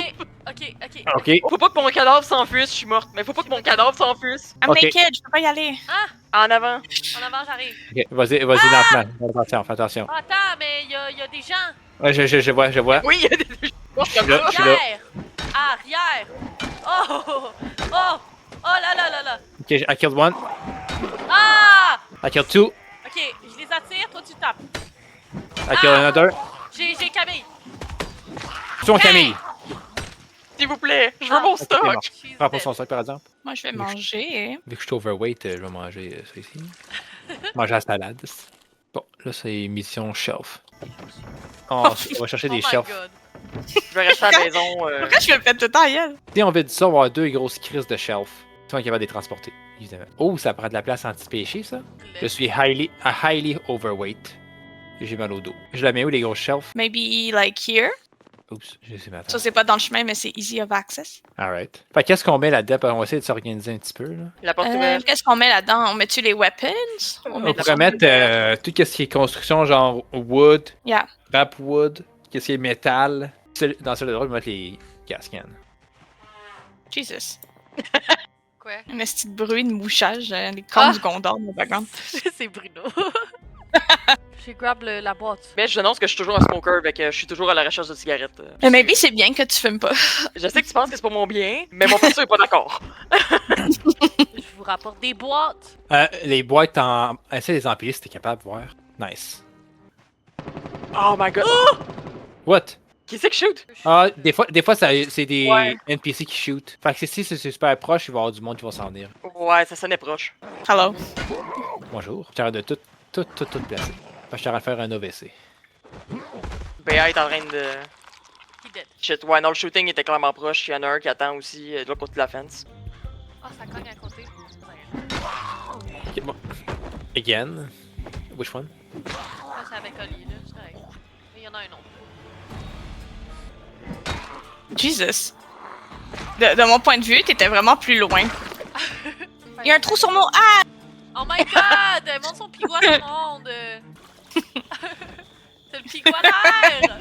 Ok.
Ok.
Faut pas que mon cadavre s'enfuisse, je suis morte. Mais faut pas que mon cadavre s'enfuisse.
I'm
Ok.
naked, je peux pas y aller.
En avant.
En avant, j'arrive.
Ok, vas-y lentement. Attention, fais attention.
Ah, attends, mais il y a des gens.
Ouais, je vois.
Oui, il y a des...
Je suis là.
Arrière! Arrière! Oh! Oh! Oh là là là là!
Ok, I killed one.
Ah!
I killed two.
Ok, je les attire, toi tu tapes.
I killed another.
J'ai Camille.
Tuons Camille.
S'il vous plaît, je veux mon
Ok, c'est mort.
stock.
She's
Prends pas
dead.
son sac par exemple.
Moi, je vais manger.
Vu que je suis overweight, je vais manger ça ici. Manger la salade. Bon, là c'est mission shelf. Oh, on va chercher
Oh
des
my
shelves.
God.
Je vais rester à la maison.
Pourquoi je me pète tout le temps à gueule?
Si on veut dire ça, on va avoir deux grosses crises de shelf. Si on est capable de les transporter, évidemment. Oh, ça prend de la place anti-péché, ça. Je suis highly overweight. J'ai mal au dos. Je la mets où, les grosses shelves?
Maybe like here.
Oups, je sais ma
Ça, c'est pas dans le chemin, mais c'est easy of access.
Alright. Fait qu'est-ce qu'on met là-dedans? On va essayer de s'organiser un petit peu, là.
La porte ouverte.
Qu'est-ce qu'on met là-dedans? On met-tu les weapons?
On
met
pourrait mettre tout ce qui est construction, genre wood,
Yeah.
wrap wood, qu'est-ce qui est métal. Dans celui-là, on va mettre les cascans.
Jesus.
Quoi?
Un petit bruit de mouchage, les cornes du Gondor dans le background.
C'est Bruno. J'ai grab la boîte.
Mais je t'annonce que je suis toujours un smoker, fait que je suis toujours à la recherche de cigarettes.
Mais maybe c'est bien que tu fumes pas.
Je sais que tu penses que c'est pour mon bien, mais mon perso est pas d'accord.
Je vous rapporte des boîtes.
Les boîtes en. Essaye de les empiler si t'es capable de voir. Nice.
Oh my god.
What?
Qui c'est qui shoot?
Ah, des fois c'est des
Ouais.
NPC qui shoot. Fait que si c'est super proche, il va y avoir du monde qui va s'en venir.
Ouais, ça sonnait proche.
Hello.
Bonjour. J'arrête de tout placer. Fait que je t'arrête de faire un OVC.
BA est en train de.
He dead.
Shit, ouais, non, le shooting était clairement proche. Il y en a un qui attend aussi de l'autre côté de la fence.
Ah, ça cogne à côté.
Ok, bon. Again. Which one?
Ah, c'est avec Oli, là. C'est correct. Mais il y en a un autre.
Jesus. De mon point de vue, t'étais vraiment plus loin. Il y a un trou sur mon... Ah!
Oh my god! Montre son pigou à tout le monde! C'est le pigou à terre!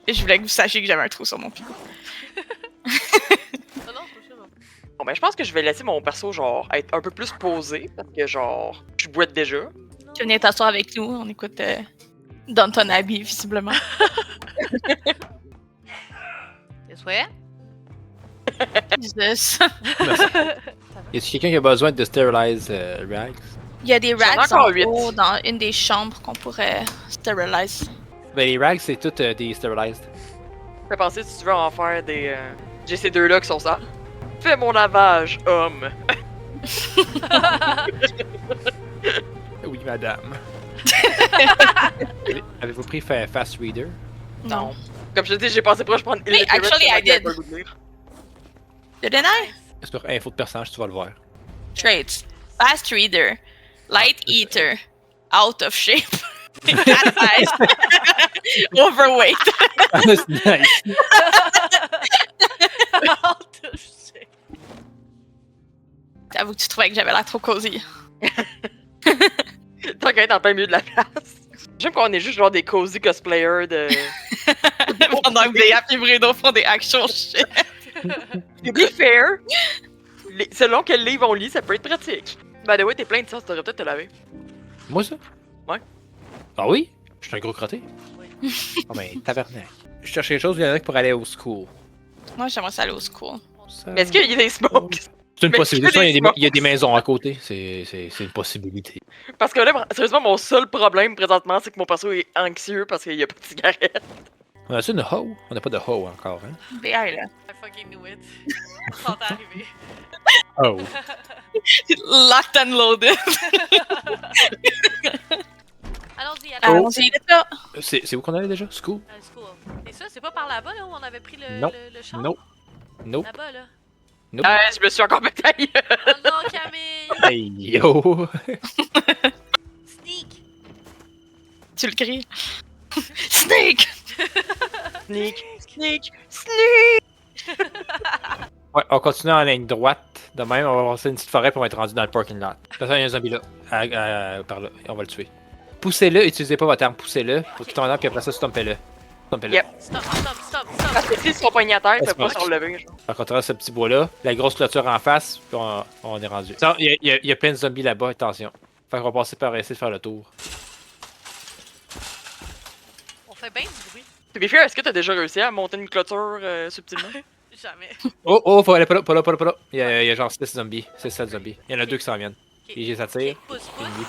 Je voulais que vous sachiez que j'avais un trou sur mon picot.
Oh non, c'est pas ça.
Bon, ben, je pense que je vais laisser mon perso, genre, être un peu plus posé. Parce que, genre, je boite déjà.
Tu venais t'asseoir avec nous, on écoute Downton Abbey, visiblement.
T'es souhait?
Jesus.
Y a-t-il quelqu'un qui a besoin de sterilize rags?
Il y a des
J'en ai
rags
encore
en
8.
haut dans une des chambres qu'on pourrait steriliser.
Ben les rags c'est toutes des sterilized.
Fais penser si tu veux en faire des. J'ai ces deux-là qui sont sales. Fais mon lavage, homme.
Oui madame. Avez-vous pris Fast Reader?
Non.
Comme je te dis, j'ai passé proche de prendre
Mais actually, I did.
pas le goût de lire.
Didn't I?
Sur info de personnage, tu vas le voir.
Traits. Fast reader. Light eater. Out of shape. Cat eyes. Overweight.
That's nice.
J'avoue que tu trouvais que j'avais l'air trop cosy.
Tant qu'à être en plein milieu de la place. J'aime qu'on est juste genre des cozy cosplayers de.
Pendant que Béa et Bruno font des actual shit.
To be fair, selon quel livre on lit, ça peut être pratique. By the way, t'es plein de ça, tu devrais peut-être te laver.
Moi ça?
Ouais.
Ah oui? Je suis un gros crotté? Ah ben, tavernacle. Je cherche quelque chose, il y en a pour aller au school.
Moi, j'aimerais ça aller au school.
Ça-
Mais est-ce qu'il y a des smokes?
C'est une
mais
possibilité.
je fais
Il y, a
des
des, il y a des maisons à côté. C'est une possibilité.
Parce que là, sérieusement, mon seul problème présentement, c'est que mon perso est anxieux parce qu'il y a pas de cigarette.
On a-tu une hoe? On n'a pas de hoe encore, hein?
Béa est là.
I fucking knew it. Quand t'es arrivé.
Oh.
Locked and loaded.
Allons-y,
Oh.
allons-y.
Allons-y, let's go.
C'est où qu'on allait déjà? School?
School. Et ça, c'est pas par là-bas, là, où on avait pris
Non.
le champ?
Nope. Nope.
Là-bas, là.
Nope.
Je me suis encore bataillé.
Oh non, Camille!
Hey yo!
Sneak!
Tu le cries. Snake!
Sneak, sneak, sneak!
Ouais, on continue en ligne droite. De même, on va passer une petite forêt pour être rendu dans le parking lot. De toute façon, il y a un zombie là. Par là. Et on va le tuer. Poussez-le, utilisez pas votre arme, poussez-le pour qu'il tombe en puis après ça, stompez-le. Stompez-le.
Yep.
Stop, stop, stop, stop!
Parce que s'ils sont poignés à terre, ils
C'est
peuvent pas
pas-
se relever. Genre.
Fait qu'on traverse ce petit bois-là, la grosse clôture en face, puis on est rendu. Il y a plein de zombies là-bas, attention. Fait qu'on va passer par essayer de faire le tour.
On fait bien du bruit.
To be fair, est-ce que t'as déjà réussi à monter une clôture subtilement?
Jamais.
Oh, faut aller pas là, pas là, pas là, pas là. Il y a genre 6 zombies, 6-7 zombies. Il y en a 2 qui s'en viennent.
Ok.
Et je les attire.
Ok, pousse, pousse.
Une vie.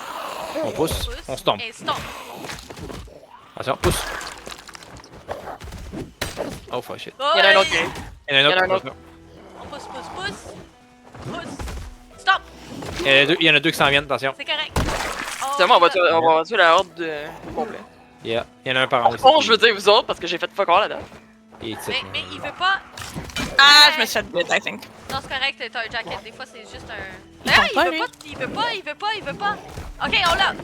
On pousse, on se tombe.
Et stomp.
Attention, pousse. Oh fuck shit.
Il y en a un autre qui
Ouais.
arrive.
Il y en a
Il y en a un
un autre.
On pousse, pousse, pousse. Pousse. Stop!
Il y en a 2 qui s'en viennent, attention.
C'est correct. Oh,
Seulement, on va tuer la horde complet.
Yeah. Il y en a un par
Par
aussi.
contre, je veux dire vous autres, parce que j'ai fait fuck all là-dedans.
Il est titre,
Mais il veut pas.
Ah, je me suis fait bite, I think.
Non, c'est correct, t'as un jacket. Des fois, c'est juste un.
Il
Ah,
tente pas,
il
lui.
veut pas, il veut pas, il veut pas, il veut pas. Ok, on l'a.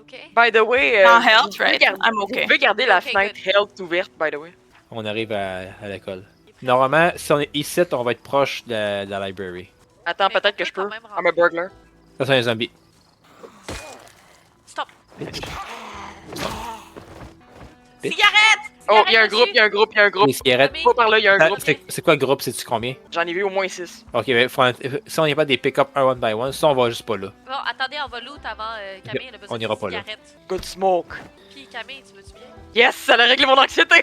Ok.
By the way,
En
vous
health,
pouvez
right?
garder-
I'm
vous
okay.
pouvez garder la
Ok,
fenêtre health ouverte, by the way.
On arrive à l'école. Normalement, si on est ici, on va être proche de la library.
Attends,
Mais
peut-être
on
que je
peut
peux.
quand même
I'm a burglar.
Ça, c'est un zombie.
Stop.
Bitch.
Cigarette!
Oh, il y a un
Cigarette
groupe, il y a un groupe, il y a un groupe.
Les cigarettes.
Pas par là, il y a un
Ah,
groupe.
c'est quoi le groupe? C'est-tu combien?
J'en ai vu au moins 6.
Ok, ben, si on n'est pas des pick-up un one by one, ça on va juste pas là.
Bon, attendez, on va loot avant Camille. Elle a besoin
On ira
de
pas là.
cigarette.
Good smoke.
Puis Camille, tu veux-tu bien?
Yes, ça a réglé mon anxiété!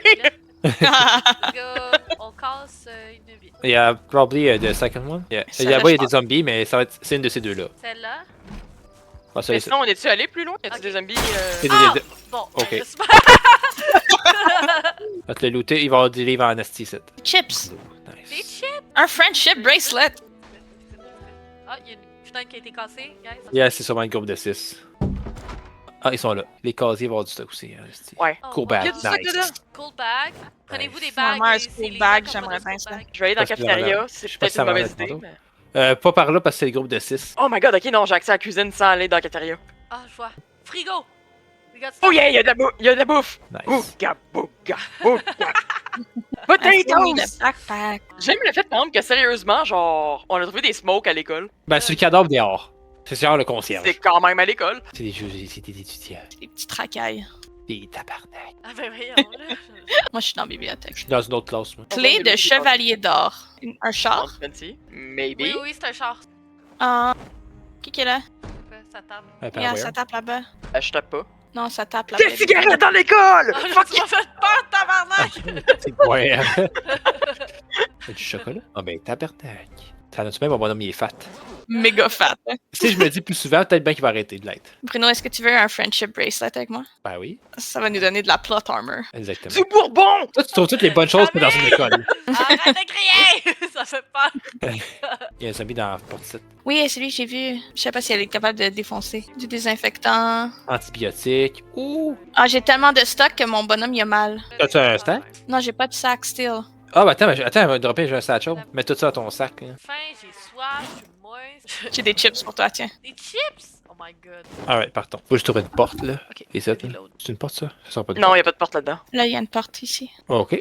Les gars, on casse une vie.
Il y a probably the second one. Yeah.
Ça,
Là-bas, il y a
je
des zombies, mais ça va être, c'est une de ces deux-là.
Celle-là.
Ah, ça,
Mais
c'est
sinon, on est-tu allé plus loin? Y a-tu
Ok.
des zombies?
c'est
Ah!
des-
Bon,
Ok. Va te le looter, il va avoir des livres en esti, ici.
Chips.
Des
Nice.
chips!
Un friendship bracelet.
Ah, il y a une fenêtre qui a été cassée, guys.
Yeah, c'est sûrement un groupe de 6. Ah, ils sont là. Les casiers vont avoir du stock aussi. Hein, esti.
Ouais.
Oh,
Cool
wow.
bag,
Il y a du stock
nice.
dedans.
Cool bag. Prenez-vous des
Nice.
bags.
Maman, un
et
school
c'est les
bag,
gens qui ont pas
j'aimerais
de
bien
school
ça.
bag.
Je vais aller dans la
Parce que
cafétéria,
là,
c'est
je sais pas
peut-être
si ça
une
va
mauvaise
être
idée.
tantôt.
Mais...
Pas par là parce que c'est le groupe de 6.
Oh my god, ok, non, j'ai accès à la cuisine sans aller dans la cafétéria.
Ah, je vois. Frigo! We got
Oh
stuff.
yeah, il y a de la bouffe!
Nice.
Bouga, bouga, bouga!
I still need a
Potatoes!
backpack.
J'aime le fait, par exemple, que sérieusement, genre, on a trouvé des smokes à l'école.
Ben, c'est le cadavre dehors. C'est sûr le concierge.
C'est quand même à l'école.
C'est des jeux, c'est des étudiants.
Des petites racailles.
Des tabarnak.
Ah, ben voyons, là.
Moi, je suis dans la bibliothèque.
Je suis dans une autre classe, moi.
Clé de chevalier d'or. Un char.
Fancy. Maybe.
Oui, oui, c'est un char.
Qui est là?
Ça table.
Yeah, ça tape là-bas.
Je tape pas.
Non, ça tape là-bas.
Des cigarettes dans l'école!
Ah,
Fuck
tu m'as fait peur, tabarnak!
C'est ouais. C'est du chocolat? Ah ben, tabarnak. Ça a-tu même, mon bonhomme, il est fat.
Méga fat. Hein.
Si je me dis plus souvent, peut-être bien qu'il va arrêter de l'être.
Bruno, est-ce que tu veux un friendship bracelet avec moi?
Ben oui,
Ça va nous donner de la plot armor.
exactement.
du Bourbon!
Toi, tu trouves toutes les bonnes choses pour dans une école.
Arrête de crier! Ça fait peur.
Il y a un zombie dans la porte-site.
Oui, c'est lui, j'ai vu. Je sais pas si elle est capable de défoncer. Du désinfectant.
Antibiotiques. Ouh!
Ah, j'ai tellement de stock que mon bonhomme, il a mal.
As-tu un stack?
Non, j'ai pas de sac still.
Ah, ben attends, elle va dropper, j'ai un satchel. Mets tout ça dans ton sac. Hein.
Faim, j'ai soif, je suis moise.
J'ai des chips pour toi, tiens.
Des chips! Oh my god.
Alright, partons. Faut juste trouver une porte, là.
Ok.
Et ça,
Reload.
c'est une porte, ça? Ça sera pas de
Non, y a pas de porte là-dedans.
Là, il y a une porte ici.
Ok.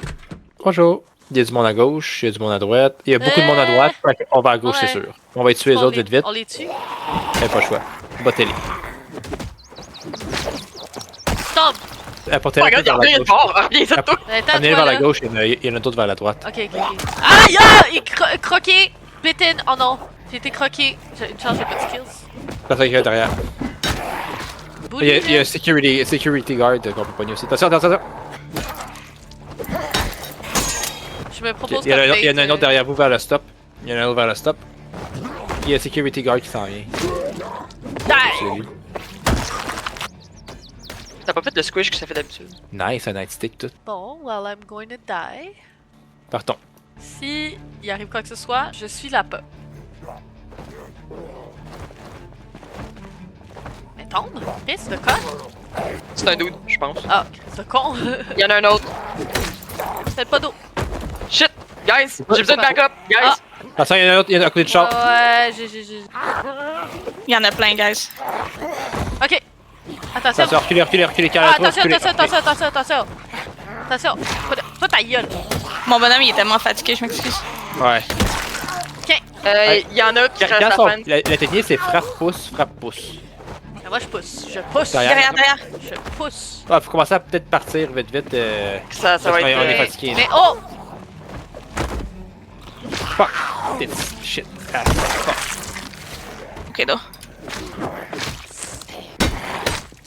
Bonjour. Il y a du monde à gauche, il y a du monde à droite. Il y a beaucoup de monde à droite, fait qu'on va à gauche,
Ouais.
c'est sûr. On va tuer les autres vite vite.
On les tue?
Pas le choix. Battez-les.
Stop!
Apportez-les
Regarde,
vers la
reviens de
gauche.
bord, reviens ça tout!
Attends,
Amenez-les
toi,
vers la
là.
gauche, il y en a d'autres vers la droite.
Ok, ok, ok. Aïe! Ah! Il croqué! Bitten! Oh non! J'ai été croqué. J'ai une chance, j'ai pas de skills.
Ça fait qu'il y a derrière.
Bully,
Il y a un security guard qu'on peut pogner aussi. Attention, attention!
Je me propose
Il y en a
comme
il y en a un
date,
autre derrière vous vers le stop. Il y en a un autre vers le stop. Il y a un security guard qui s'en vient.
Die!
C'est lui.
T'as pas fait le squish que ça fait d'habitude.
Nice, un nightstick tout.
Bon, well, I'm going to die.
Partons.
Si il arrive quoi que ce soit, je suis là-bas. Mais tombe! Chris de con!
C'est un dude, je pense.
Ah, Chris de con!
Il y en a un autre.
Faites pas d'eau!
Shit! Guys, j'ai besoin de backup! Guys!
Ah.
Attention, il y en a un autre, il y en a à côté du char.
Ouais, j'ai.
Il y en a plein, guys.
Ok! Attention!
Attention, reculez, carré
Ah,
à toi,
attention,
reculez.
attention! Attention! Pas ta gueule!
Mon bonhomme, il est tellement fatigué, je m'excuse.
Ouais.
Il y en a qui restent à la
Regarde
fin.
la technique, c'est frappe-pouce, frappe-pouce.
Ah, moi, je pousse. Je pousse.
Derrière.
Derrière.
Je pousse.
Ah, faut commencer à peut-être partir vite.
Ça va
parce qu'on est
être.
fatigué.
Mais oh!
Fuck. This shit. Ah, fuck.
Ok, donc.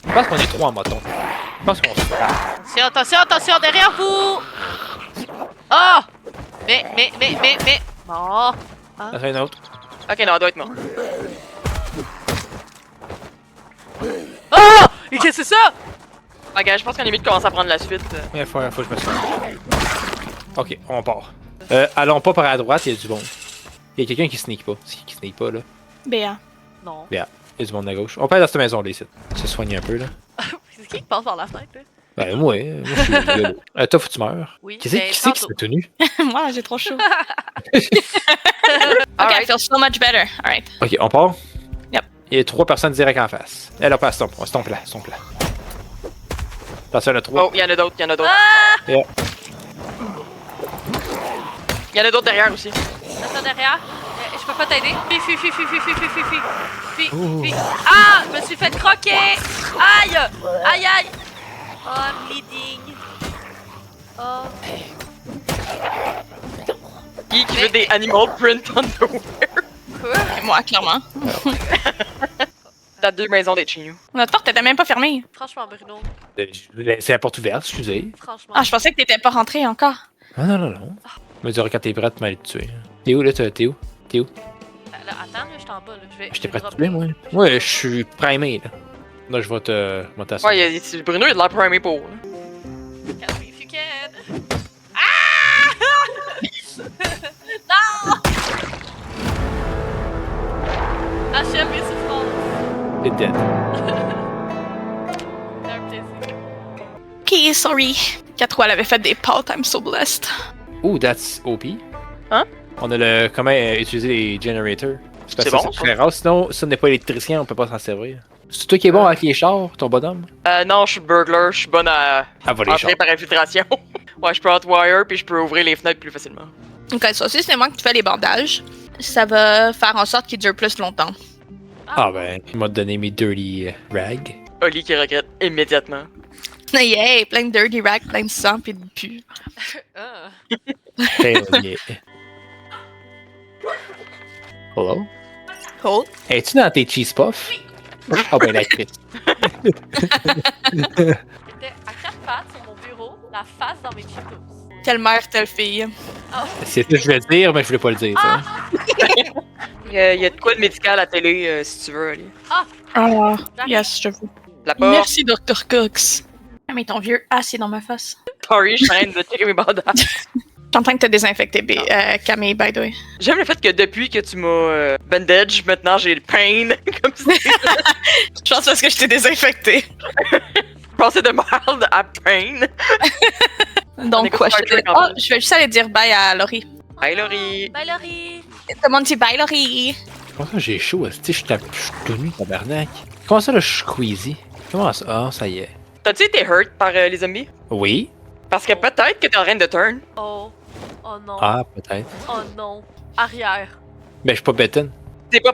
Je pense qu'on est 3 en moton. Je pense qu'on se frappe.
Attention, derrière vous! Oh! Mais. Bon.
Ça fait une autre.
Ok, non, elle doit être morte.
Oh! Et qu'est-ce que c'est ça?
Ok, je pense qu'on est mieux de commencer à prendre la suite.
Il faut que je me soigne. Ok, on part. Allons pas par la droite, il y a du monde. Il y a quelqu'un qui sneak pas. C'est qui sneak pas, là?
Béa.
Non.
Il y a du monde à gauche. On passe dans cette maison-là, ici. Se soigner un peu, là.
C'est qui passe par la fenêtre, là?
Ben, moi je suis le gars. Toi, faut que tu meurs.
Oui,
Qui c'est
mais
qui s'est
tantôt.
tenu?
Moi, j'ai trop chaud. Ok,
Alright.
I feel so much better. Alright.
Ok, on part?
Yep.
Il y a 3 personnes direct en face. Elle a pas stomp. On stomp là. Attention, il y en a 3.
Oh, il y en a d'autres, il y en a d'autres.
Yeah.
Il y en a d'autres derrière aussi.
Attends, derrière. Je peux pas t'aider. Fuis.
Ouh.
Ah! Je me suis fait croquer! Aïe! Oh, I'm bleeding. Oh.
Qui veut des animal print underwear?
Quoi?
Moi, clairement.
T'as 2 maisons d'être chez nous.
Notre porte était même pas fermée.
Franchement, Bruno.
C'est la porte ouverte, excusez.
Franchement.
Ah, je pensais que t'étais pas rentré encore.
Ah non. Me dire quand t'es prête, m'aller te tuer. T'es où là, t'es où?
Là, attends, là, je suis en bas, là.
J'étais prêt à te tuer, moi. Ouais, je suis primé, là. Là, je vais t'assurer.
Ouais, Bruno, il a de l'air primé pour. là.
Catch me if you can. Ah! Non! Achève mes souffrances.
T'es dead.
C'est un plaisir.
Ok, sorry. 4 elle avait fait des pâtes, I'm so blessed.
Ooh, that's OP.
Hein?
On a le comment utiliser les generators. Parce que
C'est
ça,
bon,
c'est très rare. Sinon, si on n'est pas électricien, on peut pas s'en servir. C'est toi qui es bon avec les chars, ton bonhomme?
Non, je suis burglar, je suis bonne à
Ah, va les chars.
entrer par infiltration. Ouais, je peux hotwire puis je peux ouvrir les fenêtres plus facilement.
Ok, ça aussi, c'est moi que tu fais les bandages. Ça va faire en sorte qu'ils durent plus longtemps.
Ah ben, il m'a donné mes dirty rags.
Oli qui regrette immédiatement.
Yeah, plein de dirty rags, plein de sang pis de pu.
Ah.
Hell yeah. Hello?
Cool.
Es-tu dans tes cheese puffs? Ah ben l'actrice.
J'étais à 4 pattes sur mon bureau, la face dans mes Cheetos.
Telle mère, telle fille.
C'est ce que je voulais dire, mais je voulais pas le dire, ça.
Il y a de quoi de médical à la télé si tu veux, Oli.
Ah, yes, je veux.
La porte.
Merci, Dr. Cox. Ah, mais ton vieux as est dans ma face.
Sorry, je suis en train de checker mes bandages.
Je suis en train de te désinfecter, Camille, by the way.
J'aime le fait que depuis que tu m'as bandage, maintenant j'ai le pain. Comme si
Je pense parce que je t'ai désinfecté.
je passais de mild à pain.
Donc, quoi,
Star Trek, en
Oh,
plus.
je vais juste aller dire bye à Laurie.
Hey Laurie.
Bye Laurie!
Tout le monde dit bye, Laurie.
Comment ça j'ai chaud? Je suis tout nu, tabarnak. Comment ça là, je suis queasy? Comment ça? Ah, ça y est.
T'as-tu été hurt par les zombies?
Oui?
Parce que peut-être que t'es en train de turn.
Oh. Oh non.
Ah, peut-être.
Oh non. Arrière.
Mais je suis pas bêtine.
C'est pas.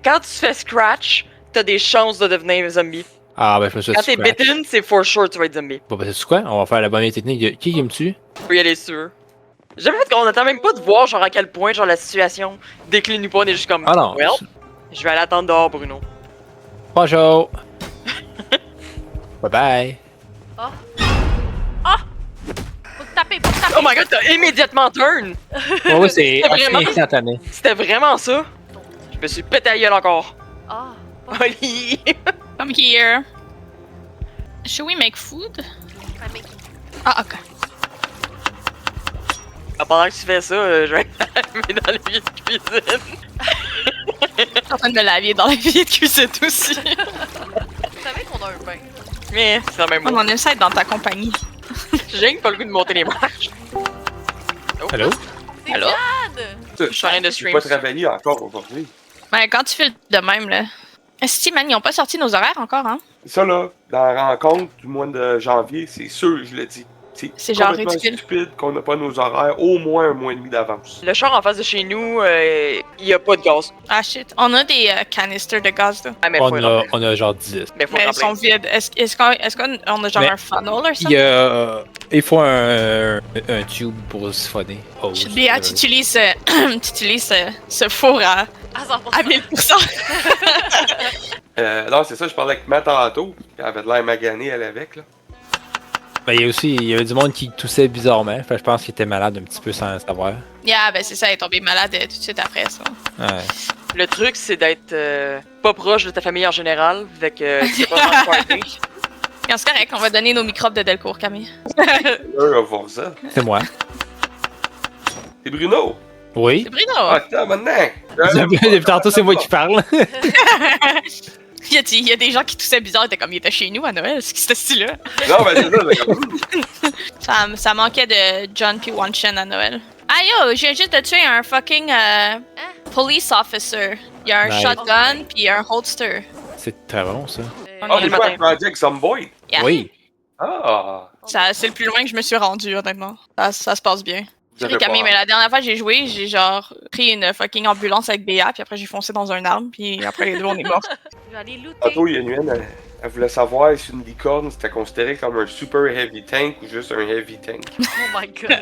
Quand tu fais scratch, t'as des chances de devenir zombie.
Ah, ben je me suis
Quand t'es
scratch.
bitten, c'est for sure tu vas être zombie.
Bon, ben c'est quoi? On va faire la bonne technique. Qui me tue?
Tu peux y aller sûr. J'aime le fait qu'on attend même pas de voir genre à quel point genre la situation décline ou pas, on est juste comme.
Ah non.
Well, je vais aller attendre dehors, Bruno.
Bonjour! Bye bye!
Faut te taper, faut te taper!
Oh my god, t'as immédiatement turn!
Ouais, ouais, c'est
C'est vraiment-
assez instantané.
C'était vraiment ça? Je me suis pété la gueule encore.
Ah.
Oli!
Come here. Should we make food?
I'm making-
Ah, ok.
Pendant que tu fais ça, je vais aller dans les vies de cuisine.
Je suis en train de me laver dans la vie de cuisine aussi.
Vous savez qu'on a un bain.
Mais c'est la même
On
mot.
en aime ça être dans ta compagnie.
J'ai pas le goût de monter les marches.
Allô?
C'est
Allô?
Diane!
Je suis en train de
J'ai
stream.
pas travaillé encore aujourd'hui.
Ben, quand tu files de même, là. Est-ce que, man, ils ont pas sorti nos horaires encore, hein?
Ça, là, dans la rencontre du mois de janvier, c'est sûr, je le dis.
C'est genre
complètement
ridicule.
stupide qu'on n'a pas nos horaires au moins un mois et demi d'avance.
Le char en face de chez nous, il y a pas de gaz.
Ah, shit. On a des canisters de gaz, là.
Ah, mais faut le remplir.
On a genre 10.
Mais faut
Mais
le
elles sont
remplir.
vides. Est-ce qu'on a genre
Mais
un funnel ou ça?
Il faut un tube pour siphonner. Oh,
Béa, tu utilises, tu utilises ce four à
100%.
1000%.
Non, c'est ça, je parlais avec Matt tantôt. Elle avait de l'air maganée, elle, avec, là.
Ben, il y avait du monde qui toussait bizarrement. Fait que je pense qu'il était malade un petit peu sans le savoir.
Yeah, ben c'est ça, elle est tombée malade tout de suite après ça.
Ouais.
Le truc, c'est d'être pas proche de ta famille en général, avec c'est pas dans le party.
Et c'est correct, on va donner nos microbes de Delcourt, Camille.
Eux, va voir ça.
C'est moi.
C'est Bruno!
Oui?
C'est Bruno!
Ah, attends, maintenant!
Depuis tantôt, c'est moi qui parle.
Il y a des gens qui toussaient bizarre, étaient comme, ils étaient chez nous à Noël, c'est qui c'était style-là?
Non, ben c'est ça, c'est comme...
Ça manquait de John P. Wanshen à Noël. Ah yo, je viens juste de tuer un fucking police officer. Il y a un
Nice.
shotgun puis un holster.
C'est très bon, ça.
Ah,
On est
t'es
le
pas
matin.
à Project Zomboid?
Yeah.
Oui.
Ah!
C'est le plus loin que je me suis rendu, honnêtement. Ça se passe bien.
Vous
Oui,
avez
Camille,
pas-
mais la dernière fois que j'ai joué, j'ai genre pris une fucking ambulance avec Béa, puis après j'ai foncé dans un arbre, puis après les deux on est morts.
Je vais aller looter.
Tantôt, il y a une humaine, elle voulait savoir si une licorne c'était considéré comme un super heavy tank ou juste un heavy tank.
Oh my god.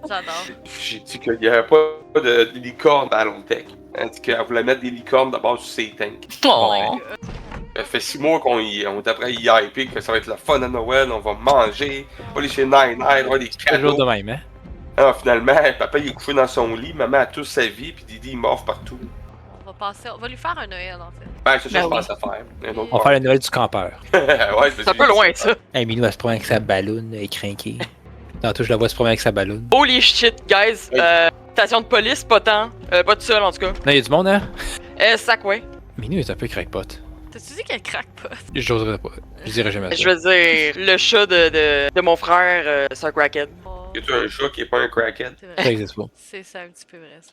J'adore.
J'ai dit qu'il n'y avait pas de licorne à long tech. Elle dit qu'elle voulait mettre des licornes d'abord sur ses tanks.
Oh.
Ça fait 6 mois qu'on est après y hyper que ça va être le fun à Noël, on va manger, on va aller chez Nine, avoir des
Toujours
cadeaux.
de même, hein?
Alors finalement, papa il est couché dans son lit, maman a toute sa vie, puis Didi il morve partout.
On va On va lui faire un Noël, en fait.
Ben, c'est ça que je
Ben
pense à faire. Un autre
On va faire le Noël du campeur.
Ouais,
C'est un peu loin, ça.
Hey, Minou, elle se promène avec sa balloune, elle est crinquée. Tantôt, je la vois se promener avec sa balloune.
Holy shit, guys.
Oui.
Station de police, pas tant. Pas tout seul, en tout cas.
Là, y a du monde, hein?
Sac, ouais.
Minou est un peu crackpot.
T'as-tu dit qu'elle craque pas?
J'oserais pas. Je dirais jamais
Je
ça.
veux dire, le chat de mon frère, c'est un crackhead.
Oh,
Y a-tu un chat qui est pas un crackhead?
c'est
Ça
vrai.
existe pas.
C'est un petit peu vrai, ça.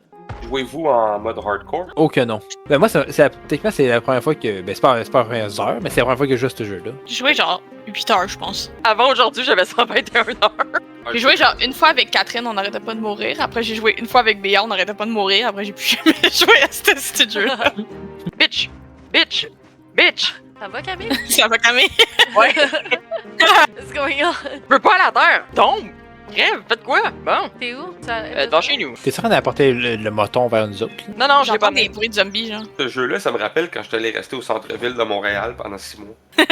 Jouez-vous en mode hardcore?
Oh que non. Ben moi, techniquement, c'est la première fois que... Ben c'est pas la première heure, mais c'est la première fois que je joue à ce jeu-là.
J'ai joué genre 8 heures, je pense.
Avant aujourd'hui, j'avais 121 heures.
J'ai joué genre une fois avec Catherine, on n'arrêtait pas de mourir. Après, j'ai joué une fois avec Béa, on n'arrêtait pas de mourir. Après, j'ai plus jamais joué à ce petit jeu-là.
Bitch! Bitch! Bitch!
Ça va, Camille?
Ça va calmer.
Ouais!
What's going on?
Je veux pas aller à terre! Tombe! Crève! Faites quoi? Bon!
T'es où?
Dans chez nous.
T'es en train d'apporter le moton vers nous autres? Là?
Non, non, j'ai pas
J'entends des bruits de zombies, genre.
Ce jeu-là, ça me rappelle quand je allé rester au centre-ville de Montréal pendant 6 mois.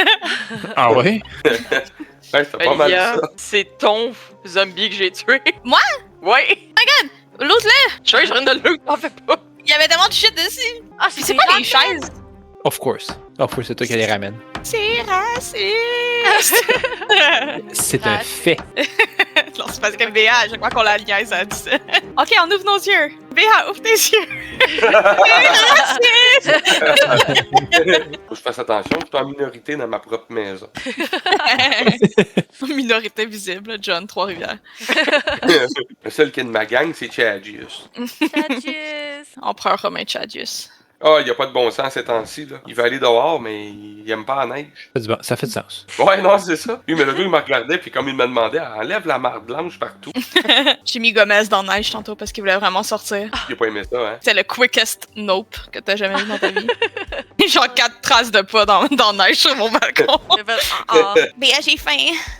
Ah ouais?
Ouais, c'était pas mal
Olivia,
ça.
c'est ton zombie que j'ai tué.
Moi?
Ouais!
L'autre là,
Je suis en train de le t'en fais pas.
il y avait tellement de shit dessus.
Ah,
Puis c'est pas les chaises.
Of course. Of course, c'est toi qui les ramène.
C'est raciste.
C'est un
Raciste.
fait.
Non, c'est parce que Béa, à chaque fois qu'on la niaise, elle dit ça. Ok, on ouvre nos yeux. Béa, ouvre tes yeux.
Faut que je fasse attention, je suis en minorité dans ma propre maison.
Minorité visible, John, Trois-Rivières.
Le seul qui est de ma gang, c'est Chadius.
Chadjus!
Empereur romain Chadius.
Ah, il y a pas de bon sens ces temps-ci, là. Il veut aller dehors, mais il aime pas la neige.
Ça fait du sens.
Ouais, non, c'est ça. Lui, mais le gars, il me regardait, puis comme il me demandait, enlève la marde blanche partout.
J'ai mis Gomez dans la neige tantôt parce qu'il voulait vraiment sortir.
J'ai pas aimé ça, hein.
C'est le quickest nope que t'as jamais vu dans ta vie. Genre 4 traces de pas dans la neige sur mon balcon.
Il y avait- ah,
Béa, j'ai faim.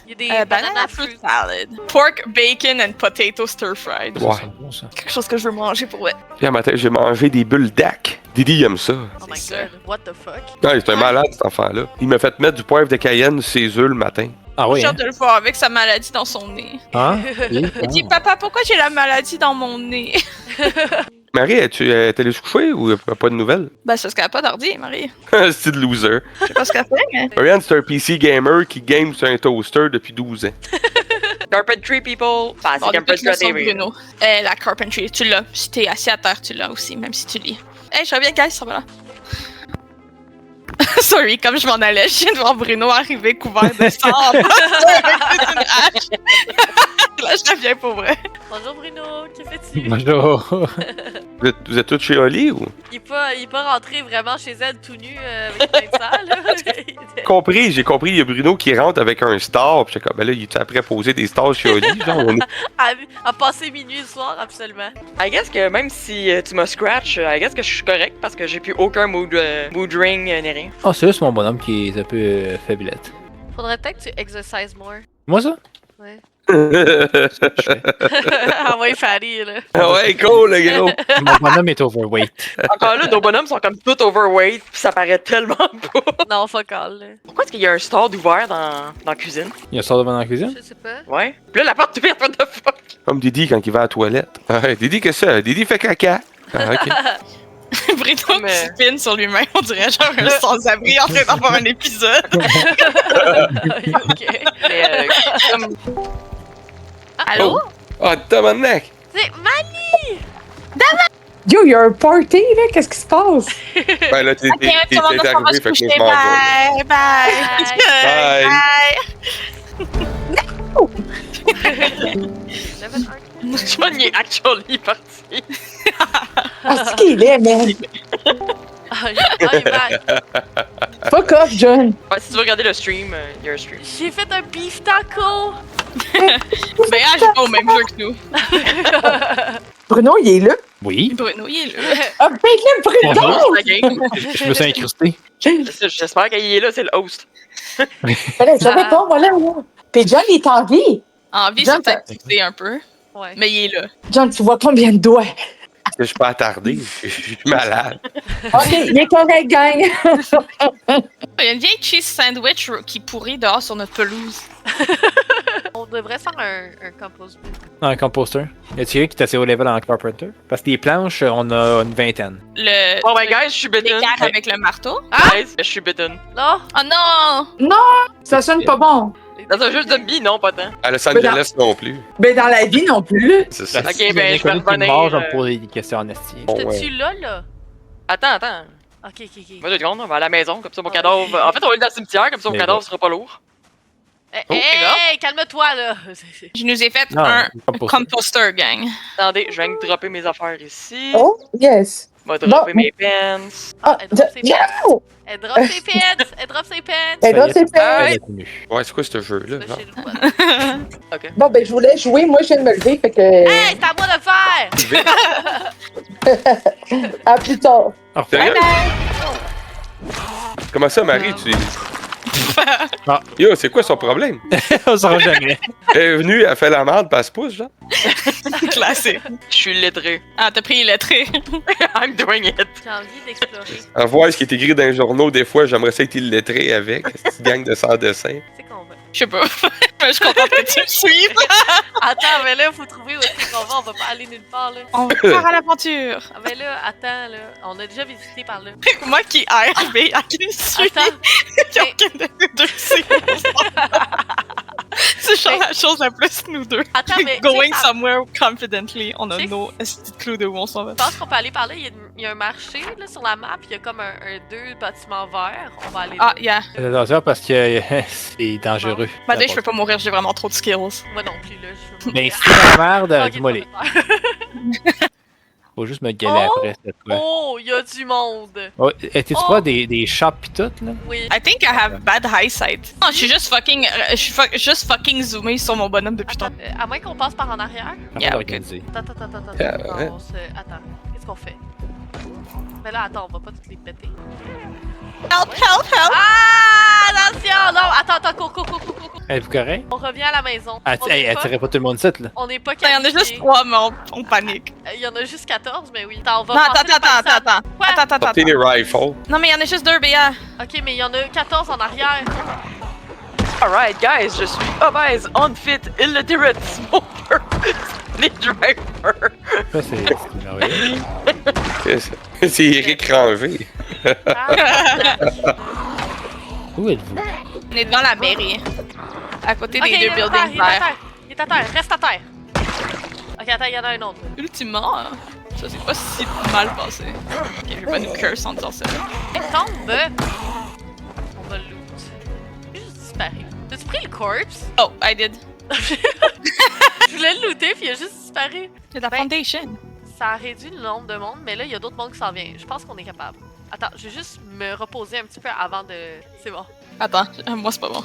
il y a des
Banana fruit salad. Pork, bacon and potato stir fried.
Ouais.
Ça sent bon, ça.
Quelque chose que je veux manger pour vrai.
Puis un matin, j'ai mangé des bulles d'ac. Didi, il aime ça.
Oh my
C'est
god, what the fuck?
Ouais, c'est un malade, cet enfant-là. Il m'a fait mettre du poivre de Cayenne sur ses œufs le matin.
Ah
J'ai
oui, hein?
hâte de le voir avec sa maladie dans son nez.
Hein? Oui?
Il dit, papa, pourquoi j'ai la maladie dans mon nez?
Marie, es-tu allée se coucher ou pas de nouvelles?
Ben, c'est parce qu'elle a pas d'ordi, Marie.
C'est de loser.
Je sais pas ce qu'elle fait, mais.
Marianne, c'est un PC gamer qui game sur un toaster depuis 12 ans.
Carpentry people. Bah,
Bon,
c'est
depuis que je me sens
Carpentry.
Bruno. La carpentry, tu l'as. Si t'es assis à terre, tu l'as aussi, même si tu lis. Hey, je reviens, guys, ça va là. Sorry, comme je m'en allais, je viens de voir Bruno arriver couvert de sang en bas avec une hache. Là, je reviens pour vrai.
Bonjour Bruno, que fais-tu?
Bonjour.
Vous êtes tous chez Oli ou?
Il est pas rentré vraiment chez elle tout nu avec plein de sang, là.
J'ai compris, il y a Bruno qui rentre avec un star, pis j'étais comme, ben là, il est après poser des stars chez Oli, genre, on est...
À passer minuit le soir, absolument.
I guess que même si tu m'as scratch, I guess que je suis correct parce que j'ai plus aucun mood ring ni rien.
Oh, c'est juste mon bonhomme qui est un peu faiblette.
Faudrait peut-être que tu exercises more.
Moi, ça?
Ouais.
Je fais.
Ah ouais, Fatty, là.
Ah ouais, cool, le gros!
Mon bonhomme est overweight.
Encore là, nos bonhommes sont comme tout overweight, pis ça paraît tellement pas.
Non, fuck all, là.
Pourquoi est-ce qu'il y a un store d'ouvert dans la cuisine?
Il y a un sort de dans la cuisine?
Je sais pas.
Ouais. Pis là, la porte est ouverte, what the fuck?
Comme Didi quand il va à la toilette. Ah, ouais, Didi, qu'est-ce que ça? Didi fait caca. Ah, ok.
Bruno
Mais-
qui spin sur lui-même, on dirait genre un sans-abri en train d'avoir un épisode.
Ok.
Mais comme.
Allô?
Ah, tabarnak!
C'est Mani!
Yo, il y a un party, là, qu'est-ce qui se passe?
Ben là, t'es
Ok, tout le monde va
arrivé,
se
fait que
coucher.
je m'en vais.
Bye, bye.
Bye.
J'avais un-
John il est actually parti.
Ah, c'est qu'il est, man.
Ah, il est back.
Fuck off, John.
Ouais, si tu veux regarder le stream, il y a un stream.
J'ai fait un beef taco!
Ben, elle joue pas au même jeu que nous.
Bruno, il est là.
Oui.
Bruno, il est là.
Ah, ben là, Bruno!
Bonjour.
La game.
Je me suis incrusté.
J'espère qu'il est là, c'est le host.
Ben là, je savais pas, moi, là. Puis John, il est en vie.
En vie,
John,
c'est activé un peu,
Ouais.
mais il est là.
John, tu vois combien de doigts?
Je suis pas attardé, je suis malade.
OK, il est correct, gang.
Il y a une vieille cheese sandwich qui pourrit dehors sur notre pelouse.
Oh devrait se faire un compost bin.
Dans un composter. Y a-t-il quelqu'un qui est assez haut level en Carpenter? Parce que des planches, on a une vingtaine.
Le.
Oh ben guys, je suis bitten.
L'écart avec le marteau.
Guys, je suis bitten.
Là!
Oh non!
Ça sonne pas bon.
Dans un jeu de zombie, non, pas tant.
À Los Angeles non plus.
Ben, dans la vie non plus.
C'est ça.
Ok, ben, je vais revenir,
Mort, je vais
euh,
me poser des questions en esti.
Bon,
T'es-tu là?
Attends.
Ok.
Moi, 2 secondes, on va à la maison, comme ça mon
Ah,
cadavre.
oui.
En fait, on va aller dans le cimetière, comme ça mon
Mais
cadavre
bon.
sera pas lourd.
Hey, calme-toi, là!
Je nous ai fait
Non,
un
composter.
composter, gang.
Attendez, je viens de dropper mes affaires ici.
Oh, yes.
Je vais dropper
Bon.
mes pens.
Ah,
elle drop ses
yo!
Elle drop ses pets! Elle drop ses pets!
Elle drop ses
Ça y
pets.
est, c'est venu.
Ouais, c'est quoi ce jeu-là?
Ça,
genre?
chez le bois.
Bon, ben, je voulais jouer. Moi, je viens de me lever, fait que.
Hey, c'est à moi de le faire!
À plus tard.
Au revoir.
Sérieux? Comment ça, Marie? Tu...
Ah.
Yo, c'est quoi son problème?
On saura jamais.
Elle est venue, elle fait la merde, puis elle se pousse, genre.
Classique.
Je suis lettré.
Ah, t'as pris les lettrés.
I'm doing it.
J'ai envie d'explorer.
À voir ce qui est écrit dans les journaux, des fois, j'aimerais ça être illettré avec. Cette gang de sans-dessin.
C'est qu'on va.
Je sais pas. Je suis contente que tu me suives.
Attends, mais là, faut trouver où est-ce qu'on va. On va pas aller nulle part, là.
On va faire à l'aventure.
Ah, mais là, attends, là. On a déjà visité par là.
Moi qui erre, mais à qui me suit.
Attends.
Il y a aucun de nous deux, c'est genre la chose la plus nous deux.
Attends, mais.
Going
tu sais, ça-
somewhere confidently, on a
Tu sais,
no esti de clue de où on s'en va.
Je pense qu'on peut aller par là. Il y a un marché, là, sur la map. Il y a comme deux bâtiments verts. On va aller là.
Ah, yeah.
Fais attention parce que c'est dangereux.
Bah, je peux pas mourir, j'ai vraiment trop de skills.
Moi non plus, là. Je veux
Mais si t'es la merde,
Ok,
dis-moi
ça
les.
va faire.
Faut juste me gueuler
Oh!
après, cette fois.
Oh, il y a du monde.
Oh, t'es-tu
Oh!
pas des shops pis tout, là?
Oui.
I think I have bad eyesight. Non, je suis juste fucking, juste fucking zoomé sur mon bonhomme depuis
Attends,
tantôt.
à moins qu'on passe par en arrière.
Avant
Yeah,
d'organiser.
Attends.
Ah,
Non,
ouais.
Attends, qu'est-ce qu'on fait? Mais là, attends, on va pas toutes les péter.
Help!
Ah! Attention! Non, attends, cours.
Êtes-vous correct?
On revient à la maison.
Ah,
On
hey,
est pas-
attirez pas tout le monde site, là.
On n'est pas
Il y en a juste
qualifiés.
3, mais on panique.
Il y en a juste 14, mais oui. Attends, on va
Non,
passer
attends.
Quoi?
Attends.
Portez les rifles.
Non, mais il y en a juste 2, BA.
Ok, mais il y en a 14 en arrière.
Alright, guys, je suis obèse, unfit, illiterate, smoker, les driver.
Ça, c'est merveilleux.
C'est Eric Ranvé.
Ah,
Où êtes-vous?
On est devant la mairie. À côté
ok,
des
il
deux
est à terre,
buildings
il est à
verts.
terre. Il est à terre, reste à terre. Ok, attends, il y en a un autre.
Ultimement, ça s'est pas si mal passé. Ok, je vais pas nous curse en disant ça.
Tombe! On va le loot. Il est juste disparu. T'as-tu pris le corpse?
Oh, I did.
Je voulais le looter, puis il a juste disparu.
C'est la
Ben,
foundation.
Ça a réduit le nombre de monde, mais là, il y a d'autres mondes qui s'en viennent. Je pense qu'on est capable. Attends, je vais juste me reposer un petit peu avant de... C'est bon.
Attends, moi c'est pas bon.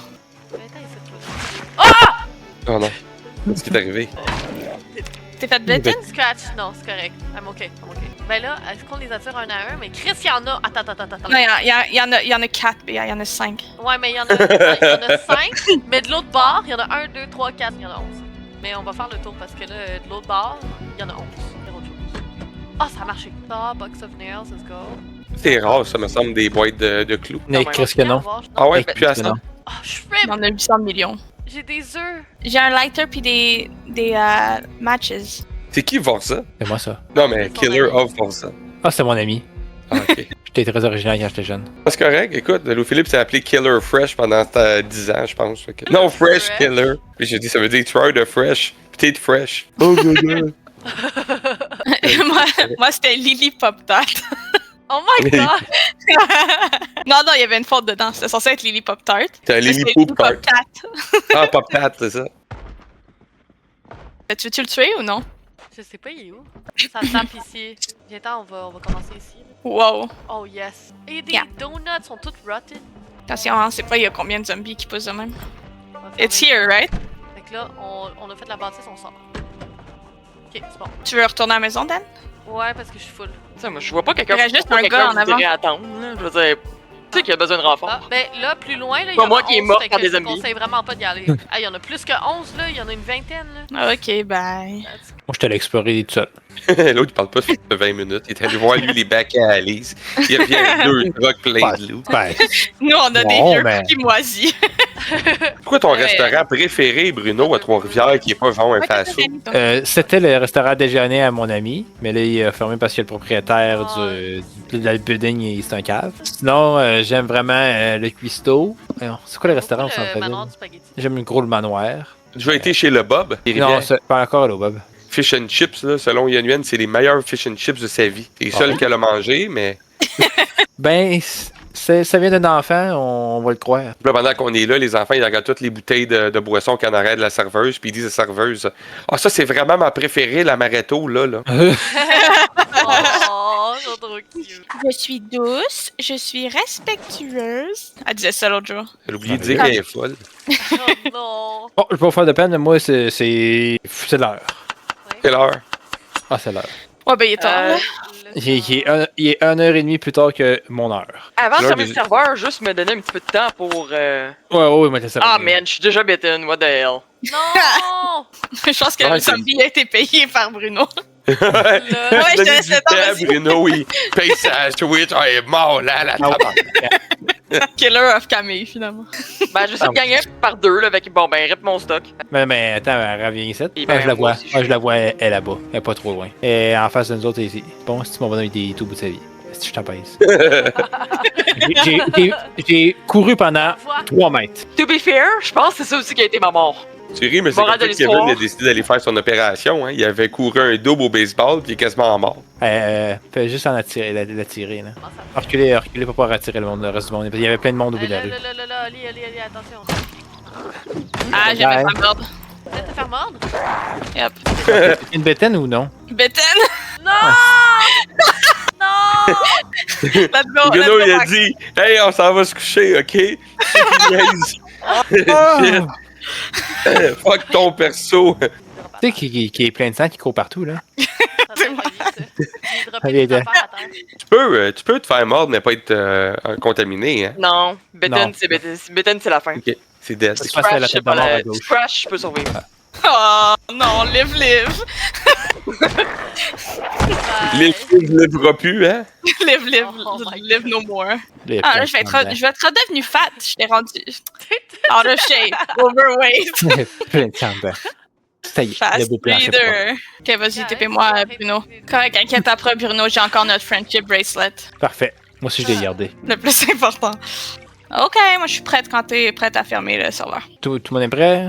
Attends, il s'est
Oh non. Qu'est-ce qui est arrivé?
T'es fait bête?
Scratch, non, c'est correct. I'm okay. Ben là, est-ce qu'on les attire un à un? Mais Chris, il y en a. Attends.
Non, il y en a 4, BA, il y en a 5.
Ouais, mais il y en a 5. Mais de l'autre bord, il y en a 1, 2, 3, 4, il y en a 11. Mais on va faire le tour parce que là, de l'autre bord, il y en a 11. C'est autre chose. Ah, ça a marché. Ah, box of nails, let's go.
C'est rare, ça me semble, des boîtes de clous.
Mais Chris que non.
Ah ouais,
Hey,
puis à
Chris que
ça.
non.
Ah,
Il
shrimp!
y en a 800 millions.
J'ai des œufs.
J'ai un lighter puis des matches.
C'est qui Forza?
C'est moi, ça.
Non, mais
C'est son
Killer
ami.
of Forza.
Ah, c'est mon ami.
Ah, ok.
J'étais très original quand j'étais jeune.
C'est correct, écoute, Louis-Philippe s'est appelé Killer Fresh pendant 10 ans, je pense. Fait que... Non, Fresh
Fresh.
Killer. Puis j'ai dit, ça veut dire try de fresh. Puis t'es fresh. Oh, god.
moi c'était Lily Pop Tart.
Oh my god!
non, il y avait une faute dedans. C'était censé être Lily Pop Tart.
T'as
Mais
Lily
c'était
Poop Tart.
Tart.
Ah, Pop Tart, c'est ça.
Tu veux-tu le tuer ou non?
Je sais pas, il est où? Ça tape ici. Viens-t'en, on va commencer ici.
Wow.
Oh yes. Et des
Yeah.
donuts sont toutes rotten.
Attention, hein, c'est pas il y a combien de zombies qui poussent de même.
On va faire
It's here, right?
Fait que là, on a fait la bâtisse, on sort. Ok, c'est bon.
Tu veux retourner à la maison, Dan?
Ouais, parce que je suis full.
Tu sais, moi, je vois pas quelqu'un
Il reste juste
pourquoi
un
quelqu'un
gars en
voudrait
avant.
attendre, là. Je veux dire, tu sais qu'il y a besoin de renfort.
Ah, ben là, plus loin, là, il y
Pas
en a
moi qui est
11,
mort
fait
par
que
des
je te
zombies.
conseille vraiment pas d'y aller. Ah, il y en a plus que 11, là. Il y en a une vingtaine, là.
Ok, bye.
Let's go.
Moi, je t'allais explorer tout seul.
L'autre, il parle pas depuis 20 minutes. Il est allé voir, lui, les bacs à Alice. Il revient avec 2 trucks pleins de loup.
Ouais.
Nous, on a des
Bon,
vieux
ben.
cookies moisis.
Pourquoi ton
Ouais.
restaurant préféré, Bruno, à Trois-Rivières, qui est pas genre un fast-food?
C'était le restaurant déjeuner à mon ami, mais là, il a fermé parce que le propriétaire
Oh.
de la building, c'est un cave. Sinon, j'aime vraiment le cuistot. C'est quoi le restaurant au
Pourquoi le
centre-ville?
manoir du spaghetti?
J'aime gros le manoir.
Tu as été chez le Bob?
Non, c'est pas encore là, Bob.
Fish and chips, là, selon Yan Yuan, c'est les meilleurs fish and chips de sa vie. C'est les seuls qu'elle a mangé, mais
Ben, ça vient d'un enfant, on va le croire.
là, pendant qu'on est là, les enfants, ils regardent toutes les bouteilles de boissons qu'on arrête de la serveuse, puis ils disent à la serveuse « Ah, ça, c'est vraiment ma préférée, l'amaretto, là. »
Oh, c'est trop cute.
Je suis douce, je suis respectueuse. Elle disait ça l'autre jour.
Elle a oublié de dire qu'elle est folle.
Oh non.
Bon, je vais pas vous faire de peine, mais moi, c'est l'heure.
Quelle heure?
Ah, c'est l'heure.
Ouais, ben, il est tard, là.
Il est 1h30 plus tard que mon heure.
Avant de
L'heure
fermer
des-
le serveur, juste me donner un petit peu de temps pour.
Ouais, mais ça.
Ah, man, je suis déjà bitten, what the hell.
Non!
Je pense que
Ouais,
le
c'est-
zombie a été payé par Bruno.
Le-
Ouais, je te laisse le temps, vas-y.
Bruno, il paye sa Switch, il est mort là, la
Ah ouais.
tabarnak.
Killer of Camille, finalement.
Ben, j'essaie de gagner par 2, là, avec. Bon, ben, rip mon stock.
Mais attends, elle revient ici.
Et
Ah,
ben,
je la
moi
vois.
aussi,
Ah, je la vois, elle est là-bas. Elle est pas trop loin. Et en face de nous autres, ici. Bon, si mon bonhomme était tout au bout de sa vie. Si je t'en pèse. J'ai couru pendant 3 mètres.
To be fair, je pense que c'est ça aussi qui a été ma mort.
Tu ris, mais c'est
Morale
comme
de
ça que Kevin
l'histoire.
a décidé d'aller faire son opération. Hein. Il avait couru un double au baseball, puis il est quasiment mort.
Fais juste en attirer, la tirer, là. Reculez pour pouvoir attirer le reste du monde. Il y avait plein de monde au bout de la rue.
Là, Ali, attention.
Ah, j'aimais pas mordre.
Tu viens de te faire mordre?
Yep.
C'est une bétaine ou non?
Beten!
Non! Non!
Let's go!
Bruno,
let's
il
go
a
back.
dit hey, on s'en va se coucher, ok? Shit. Fuck ton perso.
Tu sais qui est plein de sang, qui court partout, là.
Ça doit être failli, ça. J'ai droppé
Allez,
des
aide.
affaires à terre.
Tu peux te faire mordre, mais pas être contaminé. Hein?
Non, bitten,
Non.
c'est bitten. Bitten, c'est la fin.
Ok, c'est dead.
C'est pas la
Crash,
tête de mort à gauche.
Crash, je peux survivre.
Oh non, live.
Les filles ne lèveront plus, hein?
live,
Oh my
live no more.
Il y a
Ah,
plein
là,
de sang dedans.
je vais être redevenu fat. Je t'ai rendu out of shape, overweight,
Plein de sang dedans. Ça y est,
fast
le beau plan, c'est pas.
breather. Ok, vas-y, TP-moi, Bruno. Correct, inquiète après, Bruno, j'ai encore notre friendship bracelet.
Parfait. Moi aussi, je l'ai gardé.
Le plus important. Ok, moi je suis prête quand t'es prête à fermer le serveur.
Tout le monde est prêt?